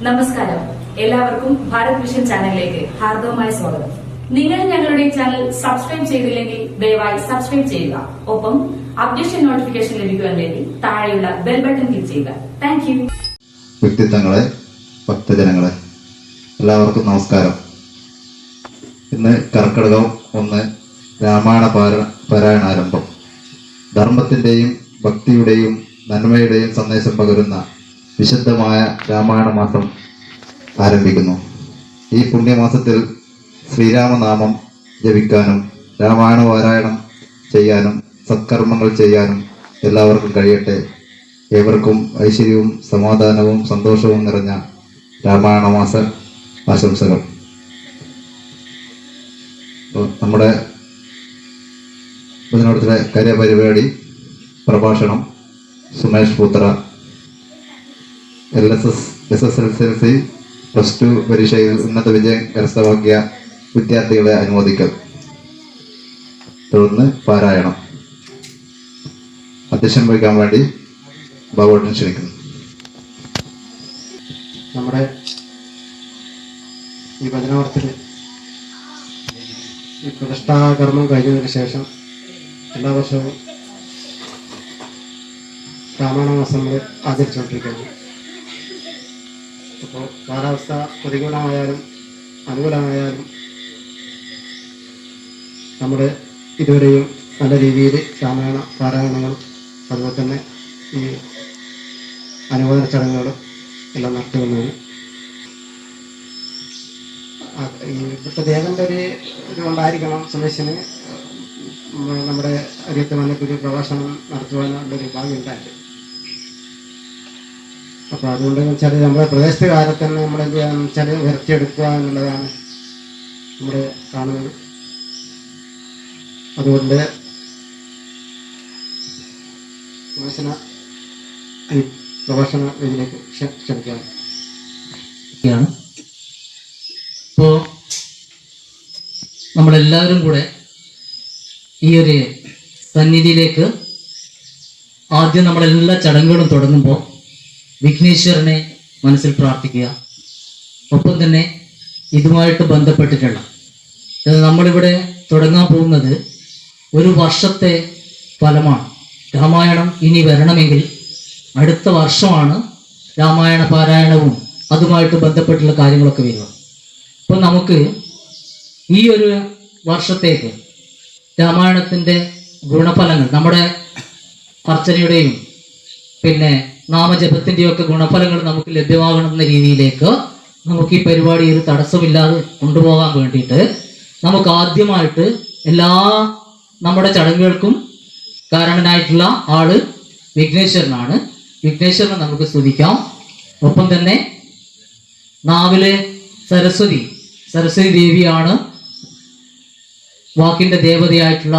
നമസ്കാരം, എല്ലാവർക്കും ഭാരത് വിഷൻ ചാനലിലേക്ക് ഹാർദവമായ സ്വാഗതം. നിങ്ങൾ ഞങ്ങളുടെ ചാനൽ സബ്സ്ക്രൈബ് ചെയ്തില്ലെങ്കിൽ ദയവായി സബ്സ്ക്രൈബ് ചെയ്യുക. ഒപ്പം അപ്ഡേഷൻ നോട്ടിഫിക്കേഷൻ ലഭിക്കുവാൻ വേണ്ടി താഴെയുള്ള ബെൽ ബട്ടൺ ക്ലിക്ക് ചെയ്യുക. Thank you. വ്യക്തിത്വങ്ങളെ, ഭക്തജനങ്ങളെ, എല്ലാവർക്കും നമസ്കാരം. ഇന്ന് കർക്കിടകം 1 രാമായണ പാരായണാരംഭം. ധർമ്മത്തിന്റെയും ഭക്തിയുടെയും നന്മയുടെയും സന്ദേശം പകരുന്ന വിശുദ്ധമായ രാമായണ മാസം ആരംഭിക്കുന്നു. ഈ പുണ്യമാസത്തിൽ ശ്രീരാമനാമം ജപിക്കാനും രാമായണ പാരായണം ചെയ്യാനും സത്കർമ്മങ്ങൾ ചെയ്യാനും എല്ലാവർക്കും കഴിയട്ടെ. ഏവർക്കും ഐശ്വര്യവും സമാധാനവും സന്തോഷവും നിറഞ്ഞ രാമായണ മാസ ആശംസകൾ. നമ്മുടെ ഇതിനോടത്തിലെ കാര്യപരിപാടി പ്രഭാഷണം സുമേഷ് പൂത്തറ, SSLC +2 പരീക്ഷയിൽ ഉന്നത വിജയം കരസ്ഥമാക്കിയ വിദ്യാർത്ഥികളെ അനുമോദിക്കൽ. തുടർന്ന് പാരായണം. അധ്യക്ഷൻ വഹിക്കാൻ വേണ്ടി ബാബുവേട്ടൻ ക്ഷണിക്കുന്നു. നമ്മുടെ ഈ ഭജനവർത്തിൽ ഈ പ്രതിഷ്ഠാകർമ്മം കഴിഞ്ഞതിന് ശേഷം എല്ലാ വർഷവും രാമായണ മാസം നമ്മൾ ആചരിച്ചുകൊണ്ടിരിക്കുന്നു. അപ്പോൾ കാലാവസ്ഥ പ്രതികൂലമായാലും അനുകൂലമായാലും നമ്മൾ ഇതുവരെയും നല്ല രീതിയിൽ രാമായണ പാരായണങ്ങൾ അതുപോലെ തന്നെ ഈ അനുമോദന ചടങ്ങുകളും എല്ലാം നടത്തുന്നതാണ്. ഈ പ്രത്യേകൻ്റെ ഒരു കൊണ്ടായിരിക്കണം സുമേഷിന് നമ്മുടെ അരിയത്ത് വന്നിട്ട് ഒരു പ്രഭാഷണം നടത്തുവാനുള്ളൊരു ഭാഗ്യം ഉണ്ടായിട്ട്. അപ്പോൾ അതുകൊണ്ടെന്ന് വെച്ചാൽ നമ്മുടെ പ്രദേശത്തെ കാലത്ത് തന്നെ നമ്മളെന്ത് ചെയ്യാന്ന് വെച്ചാൽ ഉയർത്തിയെടുക്കുക എന്നുള്ളതാണ് നമ്മൾ കാണുന്നത്. അതുകൊണ്ട് സുമേഷിനെ ഈ പ്രഭാഷണ വേദിയിലേക്ക് ക്ഷണിക്കുകയാണ്. ഇപ്പോൾ നമ്മളെല്ലാവരും കൂടെ ഈ ഒരു സന്നിധിയിലേക്ക് ആദ്യം നമ്മളെല്ലാ ചടങ്ങുകളും തുടങ്ങുമ്പോൾ വിഘ്നേശ്വരനെ മനസ്സിൽ പ്രാർത്ഥിക്കുക. ഒപ്പം തന്നെ ഇതുമായിട്ട് ബന്ധപ്പെട്ടിട്ടുള്ള നമ്മളിവിടെ തുടങ്ങാൻ പോകുന്നത് ഒരു വർഷത്തെ ഫലമാണ്. രാമായണം ഇനി വരണമെങ്കിൽ അടുത്ത വർഷമാണ് രാമായണ പാരായണവും അതുമായിട്ട് ബന്ധപ്പെട്ടുള്ള കാര്യങ്ങളൊക്കെ വരിക. അപ്പോൾ നമുക്ക് ഈ ഒരു വർഷത്തേക്ക് രാമായണത്തിൻ്റെ ഗുണഫലങ്ങൾ നമ്മുടെ അർച്ചനയുടെയും പിന്നെ നാമജപത്തിൻ്റെയും ഒക്കെ ഗുണഫലങ്ങൾ നമുക്ക് ലഭ്യമാകണമെന്ന രീതിയിലേക്ക് നമുക്ക് ഈ പരിപാടി ഒരു തടസ്സമില്ലാതെ കൊണ്ടുപോകാൻ വേണ്ടിയിട്ട് നമുക്ക് ആദ്യമായിട്ട് എല്ലാ നമ്മുടെ ചടങ്ങുകൾക്കും കാരണനായിട്ടുള്ള ആള് വിഘ്നേശ്വരനാണ്. വിഘ്നേശ്വരനെ നമുക്ക് സ്തുതിക്കാം. ഒപ്പം തന്നെ നാവിലെ സരസ്വതി ദേവിയാണ് വാക്കിൻ്റെ ദേവതയായിട്ടുള്ള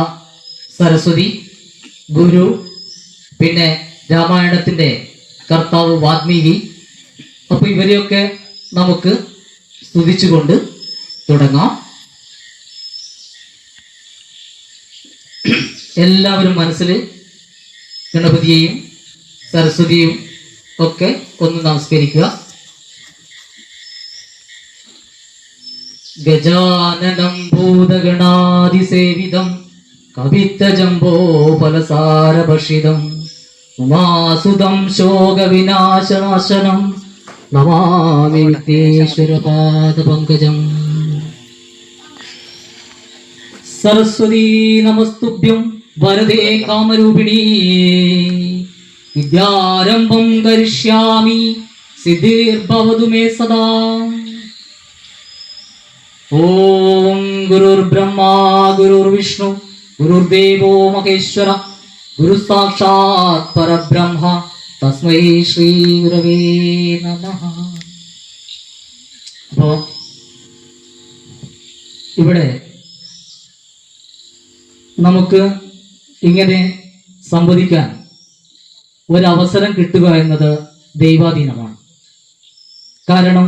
സരസ്വതി. ഗുരു, പിന്നെ രാമായണത്തിൻ്റെ കർത്താവ് വാൽമീകി. അപ്പോൾ ഇവരെയൊക്കെ നമുക്ക് സ്തുതിച്ചുകൊണ്ട് തുടങ്ങാം. എല്ലാവരും മനസ്സിൽ ഗണപതിയെയും സരസ്വതിയും ഒക്കെ ഒന്ന് നമസ്കരിക്കുക. ഗജാനനം ഭൂതഗണാതിസേവിതം കവിത്തജംബോഫലസാരഭക്ഷിതം ഉമാസുതം ശോകവിനാശനാശനം നമാമി വിഘ്നേശ്വരപാദപങ്കജം. സരസ്വതീ നമസ്തുഭ്യം വരദേ കാമരൂപിണീ വിദ്യാരംഭം കരിഷ്യാമി സിദ്ധിർഭവതു മേ സദാ. ഓം ഗുരുർബ്രഹ്മാ ഗുരുർവിഷ്ണു ഗുരുർദേവോ മഹേശ്വര ഗുരു സാക്ഷാത് പരബ്രഹ്മ തസ്മൈ ശ്രീ ഗുരവേ നമഃ. അപ്പോ ഇവിടെ നമുക്ക് ഇങ്ങനെ സംവദിക്കാൻ ഒരവസരം കിട്ടുക എന്നത് ദൈവാധീനമാണ്. കാരണം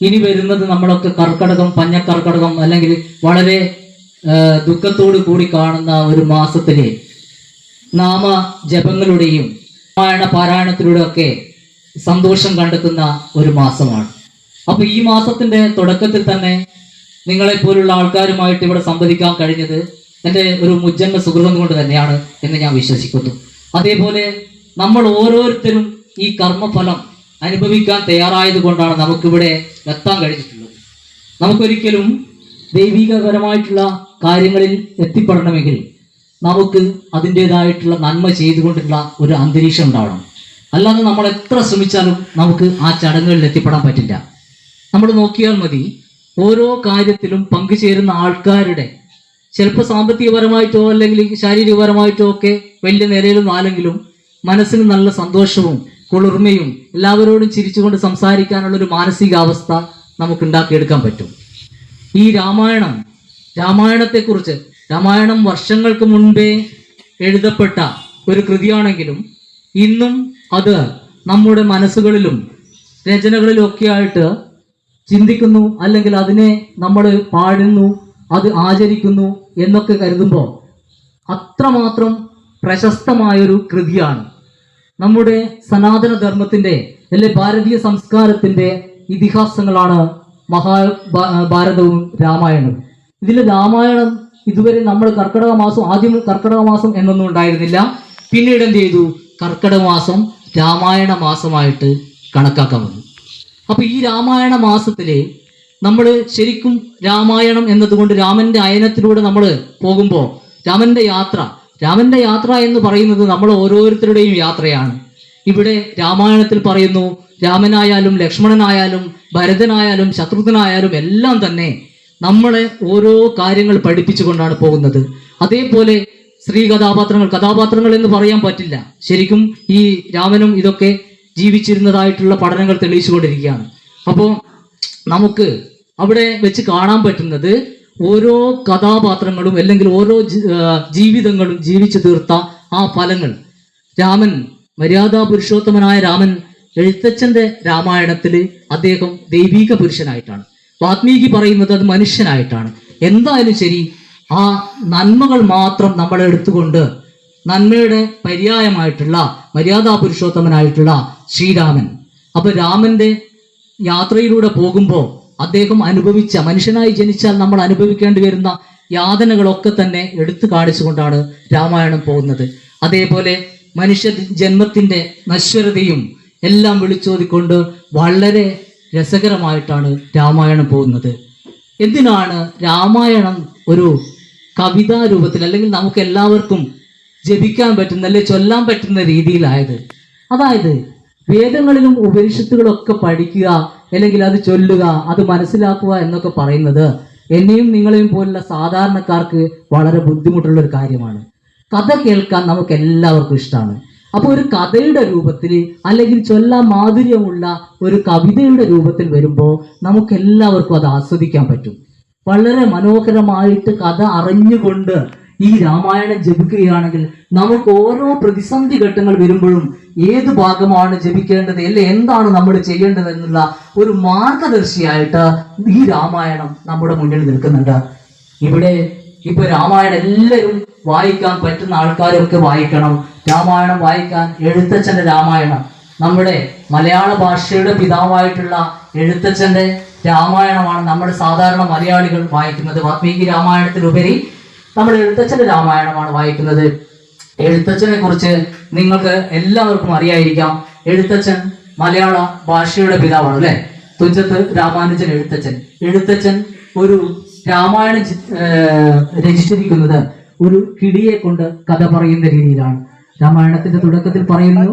ഇനി വരുന്നത് നമ്മളൊക്കെ കർക്കടകം, പഞ്ഞക്കർക്കടകം അല്ലെങ്കിൽ വളരെ ദുഃഖത്തോടു കൂടി കാണുന്ന ഒരു മാസത്തിലെ നാമജപങ്ങളുടെയും രാമായണ പാരായണത്തിലൂടെ ഒക്കെ സന്തോഷം കണ്ടെത്തുന്ന ഒരു മാസമാണ്. അപ്പൊ ഈ മാസത്തിന്റെ തുടക്കത്തിൽ തന്നെ നിങ്ങളെ പോലുള്ള ആൾക്കാരുമായിട്ട് ഇവിടെ സംവദിക്കാൻ കഴിഞ്ഞത് എൻ്റെ ഒരു മുജ്ജന്മ സുഹൃതം കൊണ്ട് തന്നെയാണ് എന്ന് ഞാൻ വിശ്വസിക്കുന്നു. അതേപോലെ നമ്മൾ ഓരോരുത്തരും ഈ കർമ്മഫലം അനുഭവിക്കാൻ തയ്യാറായത് കൊണ്ടാണ് നമുക്കിവിടെ എത്താൻ കഴിഞ്ഞിട്ടുള്ളത്. നമുക്കൊരിക്കലും ദൈവികപരമായിട്ടുള്ള കാര്യങ്ങളിൽ എത്തിപ്പെടണമെങ്കിൽ നമുക്ക് അതിൻ്റെതായിട്ടുള്ള നന്മ ചെയ്തുകൊണ്ടുള്ള ഒരു അന്തരീക്ഷം ഉണ്ടാവണം. അല്ലാതെ നമ്മൾ എത്ര ശ്രമിച്ചാലും നമുക്ക് ആ ചടങ്ങുകളിൽ എത്തിപ്പെടാൻ പറ്റില്ല. നമ്മൾ നോക്കിയാൽ മതി, ഓരോ കാര്യത്തിലും പങ്കുചേരുന്ന ആൾക്കാരുടെ ചിലപ്പോൾ സാമ്പത്തികപരമായിട്ടോ അല്ലെങ്കിൽ ശാരീരികപരമായിട്ടോ ഒക്കെ വലിയ നിലയിലൊന്നും ആണെങ്കിലും മനസ്സിന് നല്ല സന്തോഷവും കുളിർമയും എല്ലാവരോടും ചിരിച്ചുകൊണ്ട് സംസാരിക്കാനുള്ള ഒരു മാനസികാവസ്ഥ നമുക്ക് ഉണ്ടാക്കിയെടുക്കാൻ പറ്റും. ഈ രാമായണത്തെക്കുറിച്ച്, രാമായണം വർഷങ്ങൾക്ക് മുൻപേ എഴുതപ്പെട്ട ഒരു കൃതിയാണെങ്കിലും ഇന്നും അത് നമ്മുടെ മനസ്സുകളിലും രചനകളിലും ഒക്കെ ആയിട്ട് ചിന്തിക്കുന്നു, അല്ലെങ്കിൽ അതിനെ നമ്മൾ പാടുന്നു, അത് ആചരിക്കുന്നു എന്നൊക്കെ കരുതുമ്പോൾ അത്രമാത്രം പ്രശസ്തമായൊരു കൃതിയാണ്. നമ്മുടെ സനാതന ധർമ്മത്തിൻ്റെ അല്ലെ ഭാരതീയ സംസ്കാരത്തിൻ്റെ ഇതിഹാസങ്ങളാണ് മഹാഭാരതവും രാമായണവും. ഇതിൽ രാമായണം ഇതുവരെ നമ്മൾ ആദ്യം കർക്കിടക മാസം എന്നൊന്നും ഉണ്ടായിരുന്നില്ല. പിന്നീട് എന്ത് ചെയ്തു? കർക്കിടക മാസം രാമായണ മാസമായിട്ട് കണക്കാക്കാൻ വന്നു. അപ്പൊ ഈ രാമായണ മാസത്തില് നമ്മൾ ശരിക്കും രാമായണം എന്നതുകൊണ്ട് രാമന്റെ അയനത്തിലൂടെ നമ്മൾ പോകുമ്പോൾ രാമന്റെ യാത്ര എന്ന് പറയുന്നത് നമ്മൾ ഓരോരുത്തരുടെയും യാത്രയാണ്. ഇവിടെ രാമായണത്തിൽ പറയുന്നു, രാമനായാലും ലക്ഷ്മണനായാലും ഭരതനായാലും ശത്രുഘ്നായാലും എല്ലാം തന്നെ നമ്മളെ ഓരോ കാര്യങ്ങൾ പഠിപ്പിച്ചുകൊണ്ടാണ് പോകുന്നത്. അതേപോലെ സ്ത്രീ കഥാപാത്രങ്ങൾ എന്ന് പറയാൻ പറ്റില്ല. ശരിക്കും ഈ രാമനും ഇതൊക്കെ ജീവിച്ചിരുന്നതായിട്ടുള്ള പഠനങ്ങൾ തെളിയിച്ചുകൊണ്ടിരിക്കുകയാണ്. അപ്പോൾ നമുക്ക് അവിടെ വെച്ച് കാണാൻ പറ്റുന്നത് ഓരോ കഥാപാത്രങ്ങളും അല്ലെങ്കിൽ ഓരോ ജീവിതങ്ങളും ജീവിച്ചു തീർത്ത ആ ഫലങ്ങൾ. രാമൻ, മര്യാദാ പുരുഷോത്തമനായ രാമൻ, എഴുത്തച്ഛന്റെ രാമായണത്തിൽ അദ്ദേഹം ദൈവിക പുരുഷനായിട്ടാണ്, വാത്മീകി പറയുന്നത് അത് മനുഷ്യനായിട്ടാണ്. എന്തായാലും ശരി, ആ നന്മകൾ മാത്രം നമ്മൾ എടുത്തുകൊണ്ട് നന്മയുടെ പര്യായമായിട്ടുള്ള മര്യാദാ പുരുഷോത്തമനായിട്ടുള്ള ശ്രീരാമൻ. അപ്പൊ രാമന്റെ യാത്രയിലൂടെ പോകുമ്പോൾ അദ്ദേഹം അനുഭവിച്ച, മനുഷ്യനായി ജനിച്ചാൽ നമ്മൾ അനുഭവിക്കേണ്ടി വരുന്ന യാതനകളൊക്കെ തന്നെ എടുത്തു കാണിച്ചുകൊണ്ടാണ് രാമായണം പോകുന്നത്. അതേപോലെ മനുഷ്യ ജന്മത്തിന്റെ നശ്വരതയും എല്ലാം വിളിച്ചോതിക്കൊണ്ട് വളരെ രസകരമായിട്ടാണ് രാമായണം പോകുന്നത്. എന്തിനാണ് രാമായണം ഒരു കവിതാ രൂപത്തിൽ അല്ലെങ്കിൽ നമുക്ക് എല്ലാവർക്കും ജപിക്കാൻ പറ്റുന്ന അല്ലെ ചൊല്ലാൻ പറ്റുന്ന രീതിയിലായത്? അതായത് വേദങ്ങളിലും ഉപനിഷത്തുകളൊക്കെ പഠിക്കുക അല്ലെങ്കിൽ അത് ചൊല്ലുക, അത് മനസ്സിലാക്കുക എന്നൊക്കെ പറയുന്നത് എന്നെയും നിങ്ങളെയും പോലുള്ള സാധാരണക്കാർക്ക് വളരെ ബുദ്ധിമുട്ടുള്ള ഒരു കാര്യമാണ്. കഥ കേൾക്കാൻ നമുക്ക് എല്ലാവർക്കും ഇഷ്ടമാണ്. അപ്പോൾ ഒരു കഥയുടെ രൂപത്തിൽ അല്ലെങ്കിൽ ചൊല്ലാൻ മാധുര്യമുള്ള ഒരു കവിതയുടെ രൂപത്തിൽ വരുമ്പോൾ നമുക്ക് എല്ലാവർക്കും അത് ആസ്വദിക്കാൻ പറ്റും. വളരെ മനോഹരമായിട്ട് കഥ അറിഞ്ഞുകൊണ്ട് ഈ രാമായണം ജപിക്കുകയാണെങ്കിൽ നമുക്ക് ഓരോ പ്രതിസന്ധി ഘട്ടങ്ങൾ വരുമ്പോഴും ഏത് ഭാഗമാണ് ജപിക്കേണ്ടത്, അല്ലെ എന്താണ് നമ്മൾ ചെയ്യേണ്ടത് എന്നുള്ള ഒരു മാർഗദർശിയായിട്ട് ഈ രാമായണം നമ്മുടെ മുന്നിൽ നിൽക്കുന്നുണ്ട്. ഇവിടെ ഇപ്പൊ രാമായണം എല്ലാവരും വായിക്കാൻ പറ്റുന്ന ആൾക്കാരൊക്കെ വായിക്കണം. രാമായണം വായിക്കാൻ എഴുത്തച്ഛന്റെ രാമായണം, നമ്മുടെ മലയാള ഭാഷയുടെ പിതാവായിട്ടുള്ള എഴുത്തച്ഛന്റെ രാമായണമാണ് നമ്മുടെ സാധാരണ മലയാളികൾ വായിക്കുന്നത്. വാൽമീകി രാമായണത്തിലുപരി നമ്മുടെ എഴുത്തച്ഛന്റെ രാമായണമാണ് വായിക്കുന്നത്. എഴുത്തച്ഛനെ കുറിച്ച് നിങ്ങൾക്ക് എല്ലാവർക്കും അറിയായിരിക്കാം. എഴുത്തച്ഛൻ മലയാള ഭാഷയുടെ പിതാവാണ്, അല്ലെ? തുഞ്ചത്ത് രാമാനുജൻ എഴുത്തച്ഛൻ ഒരു രാമായണം രചിച്ചിരിക്കുന്നത് ഒരു കിളിയെ കൊണ്ട് കഥ പറയുന്ന രീതിയിലാണ്. രാമായണത്തിന്റെ തുടക്കത്തിൽ പറയുന്നു,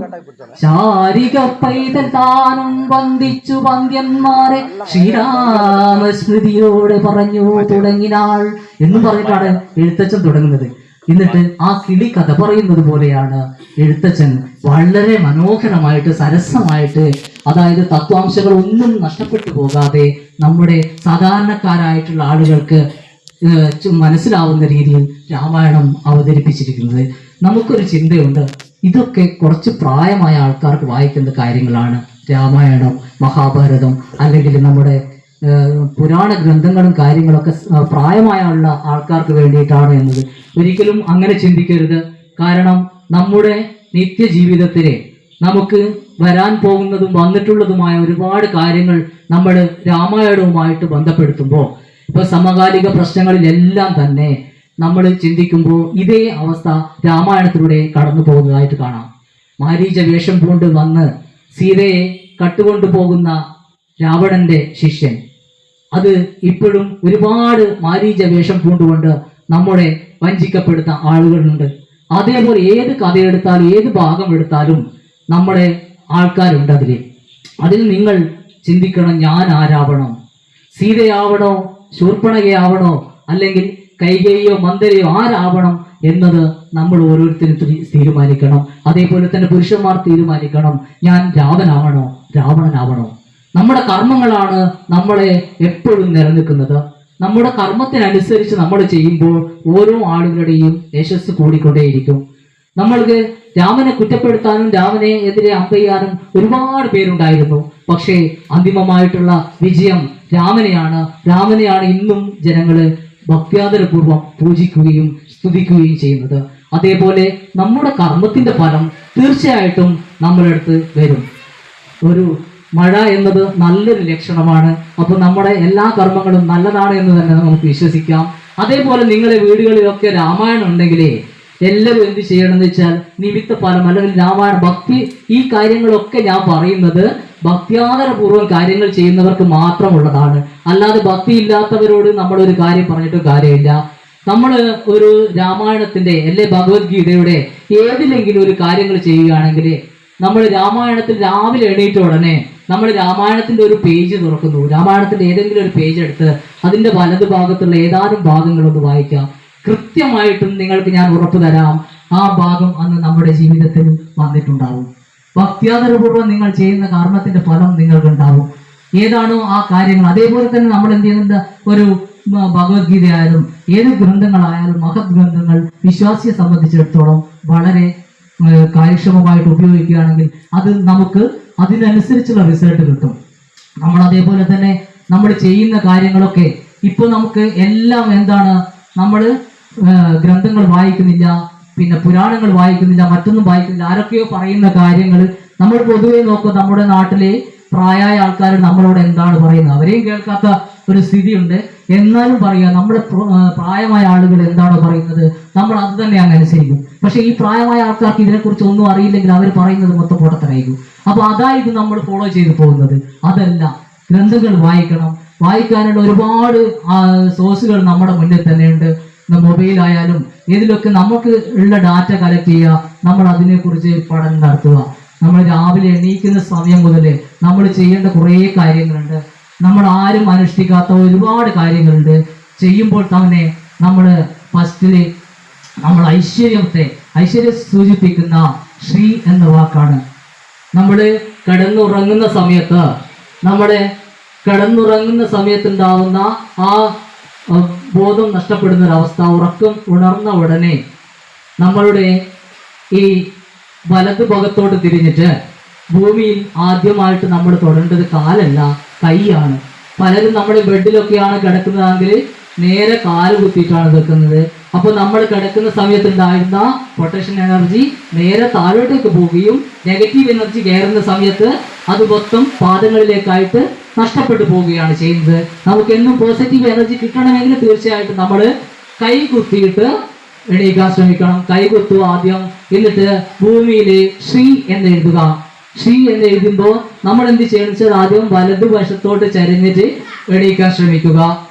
ശാരിക പൈതൽ താനും വന്ദിച്ചു വന്ദ്യന്മാരെ ശ്രീരാമസ്മൃതിയോട് പറഞ്ഞു തുടങ്ങിനാൾ എന്നും പറഞ്ഞിട്ടാണ് എഴുത്തച്ഛൻ തുടങ്ങുന്നത്. എന്നിട്ട് ആ കിളി കഥ പറയുന്നത് പോലെയാണ് എഴുത്തച്ഛൻ വളരെ മനോഹരമായിട്ട് സരസമായിട്ട്, അതായത് തത്വാംശങ്ങൾ ഒന്നും നഷ്ടപ്പെട്ടു പോകാതെ നമ്മുടെ സാധാരണക്കാരായിട്ടുള്ള ആളുകൾക്ക് മനസ്സിലാവുന്ന രീതിയിൽ രാമായണം അവതരിപ്പിച്ചിരിക്കുന്നത്. നമുക്കൊരു ചിന്തയുണ്ട്, ഇതൊക്കെ കുറച്ച് പ്രായമായ ആൾക്കാർക്ക് വായിക്കുന്ന കാര്യങ്ങളാണ്. രാമായണം, മഹാഭാരതം അല്ലെങ്കിൽ നമ്മുടെ പുരാണ ഗ്രന്ഥങ്ങളും കാര്യങ്ങളൊക്കെ പ്രായമായുള്ള ആൾക്കാർക്ക് വേണ്ടിയിട്ടാണ് എന്നത് ഒരിക്കലും അങ്ങനെ ചിന്തിക്കരുത്. കാരണം നമ്മുടെ നിത്യജീവിതത്തിലെ നമുക്ക് വരാൻ പോകുന്നതും വന്നിട്ടുള്ളതുമായ ഒരുപാട് കാര്യങ്ങൾ നമ്മൾ രാമായണവുമായിട്ട് ബന്ധപ്പെടുത്തുമ്പോൾ ഇപ്പൊ സമകാലിക പ്രശ്നങ്ങളിലെല്ലാം തന്നെ നമ്മൾ ചിന്തിക്കുമ്പോൾ ഇതേ അവസ്ഥ രാമായണത്തിലൂടെ കടന്നു പോകുന്നതായിട്ട് കാണാം. മാരീച വേഷം പൂണ്ട് വന്ന് സീതയെ കട്ടുകൊണ്ടു പോകുന്ന രാവണന്റെ ശിഷ്യൻ, അത് ഇപ്പോഴും ഒരുപാട് മാരീച വേഷം പൂണ്ടുകൊണ്ട് നമ്മളെ വഞ്ചിക്കപ്പെടുന്ന ആളുകളുണ്ട്. അതേപോലെ ഏത് കഥയെടുത്താലും ഏത് ഭാഗം എടുത്താലും നമ്മുടെ ആൾക്കാരുണ്ട്. അതിൽ നിങ്ങൾ ചിന്തിക്കണം, ഞാൻ ആരാവണോ? സീതയാവണോ? ശൂർപ്പണകയാവണോ? അല്ലെങ്കിൽ കൈകേയിയോ മന്ദരയോ ആരാവണം എന്നത് നമ്മൾ ഓരോരുത്തരും തീരുമാനിക്കണം. അതേപോലെ തന്നെ പുരുഷന്മാർ തീരുമാനിക്കണം, ഞാൻ രാമനാവണോ രാവണനാവണോ? നമ്മുടെ കർമ്മങ്ങളാണ് നമ്മളെ എപ്പോഴും നിലനിൽക്കുന്നത്. നമ്മുടെ കർമ്മത്തിനനുസരിച്ച് നമ്മൾ ചെയ്യുമ്പോൾ ഓരോ ആളുകളുടെയും യശസ് കൂടിക്കൊണ്ടേയിരിക്കും. നമ്മൾക്ക് രാമനെ കുറ്റപ്പെടുത്താനും രാമനെ എതിരെ അമ്പെയ്യാനും ഒരുപാട് പേരുണ്ടായിരുന്നു. പക്ഷേ അന്തിമമായിട്ടുള്ള വിജയം രാമനെയാണ് ഇന്നും ജനങ്ങള് ഭക്ത്യാദരപൂർവ്വം പൂജിക്കുകയും സ്തുതിക്കുകയും ചെയ്യുന്നത്. അതേപോലെ നമ്മുടെ കർമ്മത്തിന്റെ ഫലം തീർച്ചയായിട്ടും നമ്മളടുത്ത് വരും. ഒരു മഴ എന്നത് നല്ലൊരു ലക്ഷണമാണ്. അപ്പോൾ നമ്മുടെ എല്ലാ കർമ്മങ്ങളും നല്ലതാണ് എന്ന് തന്നെ നമുക്ക് വിശ്വസിക്കാം. അതേപോലെ നിങ്ങളുടെ വീടുകളിലൊക്കെ രാമായണം ഉണ്ടെങ്കിലേ എല്ലാവരും എന്ത് ചെയ്യണമെന്ന് വെച്ചാൽ നിമിത്ത ഫലം അല്ലെങ്കിൽ രാമായണ ഭക്തി, ഈ കാര്യങ്ങളൊക്കെ ഞാൻ പറയുന്നത് ഭക്തിയാദരപൂർവ്വം കാര്യങ്ങൾ ചെയ്യുന്നവർക്ക് മാത്രമുള്ളതാണ്. അല്ലാതെ ഭക്തി ഇല്ലാത്തവരോട് നമ്മളൊരു കാര്യം പറഞ്ഞിട്ടും കാര്യമില്ല. നമ്മൾ ഒരു രാമായണത്തിന്റെ അല്ലെ ഭഗവത്ഗീതയുടെ ഏതിലെങ്കിലും ഒരു കാര്യങ്ങൾ ചെയ്യുകയാണെങ്കിൽ നമ്മൾ രാമായണത്തിൽ രാവിലെ എണീറ്റ ഉടനെ നമ്മൾ രാമായണത്തിന്റെ ഒരു പേജ് തുറക്കുന്നു. രാമായണത്തിന്റെ ഏതെങ്കിലും ഒരു പേജ് എടുത്ത് അതിന്റെ വലതു ഭാഗത്തുള്ള ഏതാനും ഭാഗങ്ങളൊന്ന് വായിക്കാം. കൃത്യമായിട്ടും നിങ്ങൾക്ക് ഞാൻ ഉറപ്പു തരാം, ആ ഭാഗം അന്ന് നമ്മുടെ ജീവിതത്തിൽ വന്നിട്ടുണ്ടാവും. ഭക്തിയാദരപൂർവ്വം നിങ്ങൾ ചെയ്യുന്ന കർമ്മത്തിന്റെ ഫലം നിങ്ങൾക്കുണ്ടാവും. ഏതാണോ ആ കാര്യങ്ങൾ, അതേപോലെ തന്നെ നമ്മൾ എന്ത് ചെയ്യുന്നുണ്ട്, ഒരു ഭഗവത്ഗീത ആയാലും ഏത് ഗ്രന്ഥങ്ങളായാലും മഹത് ഗ്രന്ഥങ്ങൾ വിശ്വാസിയെ സംബന്ധിച്ചിടത്തോളം വളരെ കാര്യക്ഷമമായിട്ട് ഉപയോഗിക്കുകയാണെങ്കിൽ അത് നമുക്ക് അതിനനുസരിച്ചുള്ള റിസൾട്ട് കിട്ടും. നമ്മൾ അതേപോലെ തന്നെ നമ്മൾ ചെയ്യുന്ന കാര്യങ്ങളൊക്കെ ഇപ്പൊ നമുക്ക് എല്ലാം എന്താണ്, നമ്മൾ ഗ്രന്ഥങ്ങൾ വായിക്കുന്നില്ല, പിന്നെ പുരാണങ്ങൾ വായിക്കുന്നില്ല, മറ്റൊന്നും വായിക്കുന്നില്ല. ആരൊക്കെയോ പറയുന്ന കാര്യങ്ങൾ നമ്മൾ പൊതുവെ നോക്കുക. നമ്മുടെ നാട്ടിലെ പ്രായമായ ആൾക്കാർ നമ്മളോട് എന്താണ് പറയുന്നത്, അവരെയും കേൾക്കാത്ത ഒരു സ്ഥിതിയുണ്ട്. എന്നാലും പറയുക, നമ്മുടെ പ്രായമായ ആളുകൾ എന്താണോ പറയുന്നത് നമ്മൾ അത് തന്നെ അങ്ങ് അനുസരിക്കും. പക്ഷെ ഈ പ്രായമായ ആൾക്കാർക്ക് ഇതിനെക്കുറിച്ച് ഒന്നും അറിയില്ലെങ്കിൽ അവർ പറയുന്നത് മൊത്തം പൊട്ടത്തരായിരിക്കും. അപ്പൊ അതായത് നമ്മൾ ഫോളോ ചെയ്തു പോകുന്നത്. അതല്ല, ഗ്രന്ഥങ്ങൾ വായിക്കണം. വായിക്കാനുള്ള ഒരുപാട് സോഴ്സുകൾ നമ്മുടെ മുന്നിൽ തന്നെയുണ്ട്. മൊബൈലായാലും ഇതിലൊക്കെ നമുക്ക് ഉള്ള ഡാറ്റ കളക്ട് ചെയ്യുക, നമ്മൾ അതിനെക്കുറിച്ച് പഠനം നടത്തുക. നമ്മൾ രാവിലെ എണീക്കുന്ന സമയം മുതൽ നമ്മൾ ചെയ്യേണ്ട കുറേ കാര്യങ്ങളുണ്ട്. നമ്മൾ ആരും അനുഷ്ഠിക്കാത്ത ഒരുപാട് കാര്യങ്ങളുണ്ട്. ചെയ്യുമ്പോൾ തന്നെ നമ്മൾ ഫസ്റ്റില് നമ്മൾ ഐശ്വര്യം സൂചിപ്പിക്കുന്ന ശ്രീ എന്ന വാക്കാണ്. നമ്മൾ കിടന്നുറങ്ങുന്ന സമയത്തുണ്ടാവുന്ന ആ ബോധം നഷ്ടപ്പെടുന്ന ഒരവസ്ഥ, ഉറക്കം ഉണർന്ന ഉടനെ നമ്മളുടെ ഈ വലതു ഭാഗത്തോട്ട് തിരിഞ്ഞിട്ട് ഭൂമിയിൽ ആദ്യമായിട്ട് നമ്മൾ തൊടേണ്ടത് കാലല്ല, കൈയാണ്. പലരും നമ്മുടെ ബെഡിലൊക്കെയാണ് കിടക്കുന്നതെങ്കിൽ നേരെ കാല് കുത്തിയിട്ടാണ് വെക്കുന്നത്. അപ്പോൾ നമ്മൾ കിടക്കുന്ന സമയത്ത് ഉണ്ടായിരുന്ന പൊട്ടൻഷ്യൽ എനർജി നേരെ താഴോട്ടേക്ക് പോവുകയും നെഗറ്റീവ് എനർജി കയറുന്ന സമയത്ത് അത് മൊത്തം പാദങ്ങളിലേക്കായിട്ട് നഷ്ടപ്പെട്ടു പോവുകയാണ് ചെയ്യുന്നത്. നമുക്കെന്നും പോസിറ്റീവ് എനർജി കിട്ടണമെങ്കിൽ തീർച്ചയായിട്ടും നമ്മൾ കൈ കുത്തിയിട്ട് എണീക്കാൻ ശ്രമിക്കണം. കൈ കുത്തുക ആദ്യം, എന്നിട്ട് ഭൂമിയിൽ ശ്രീ എന്ന് എഴുതുക. ശ്രീ എന്ന് എഴുതുമ്പോൾ നമ്മൾ എന്ത് ചെയ്യണമെന്ന് വെച്ചാൽ ആദ്യം വലതുവശത്തോട്ട് ചരിഞ്ഞിട്ട് എണീക്കാൻ ശ്രമിക്കുക.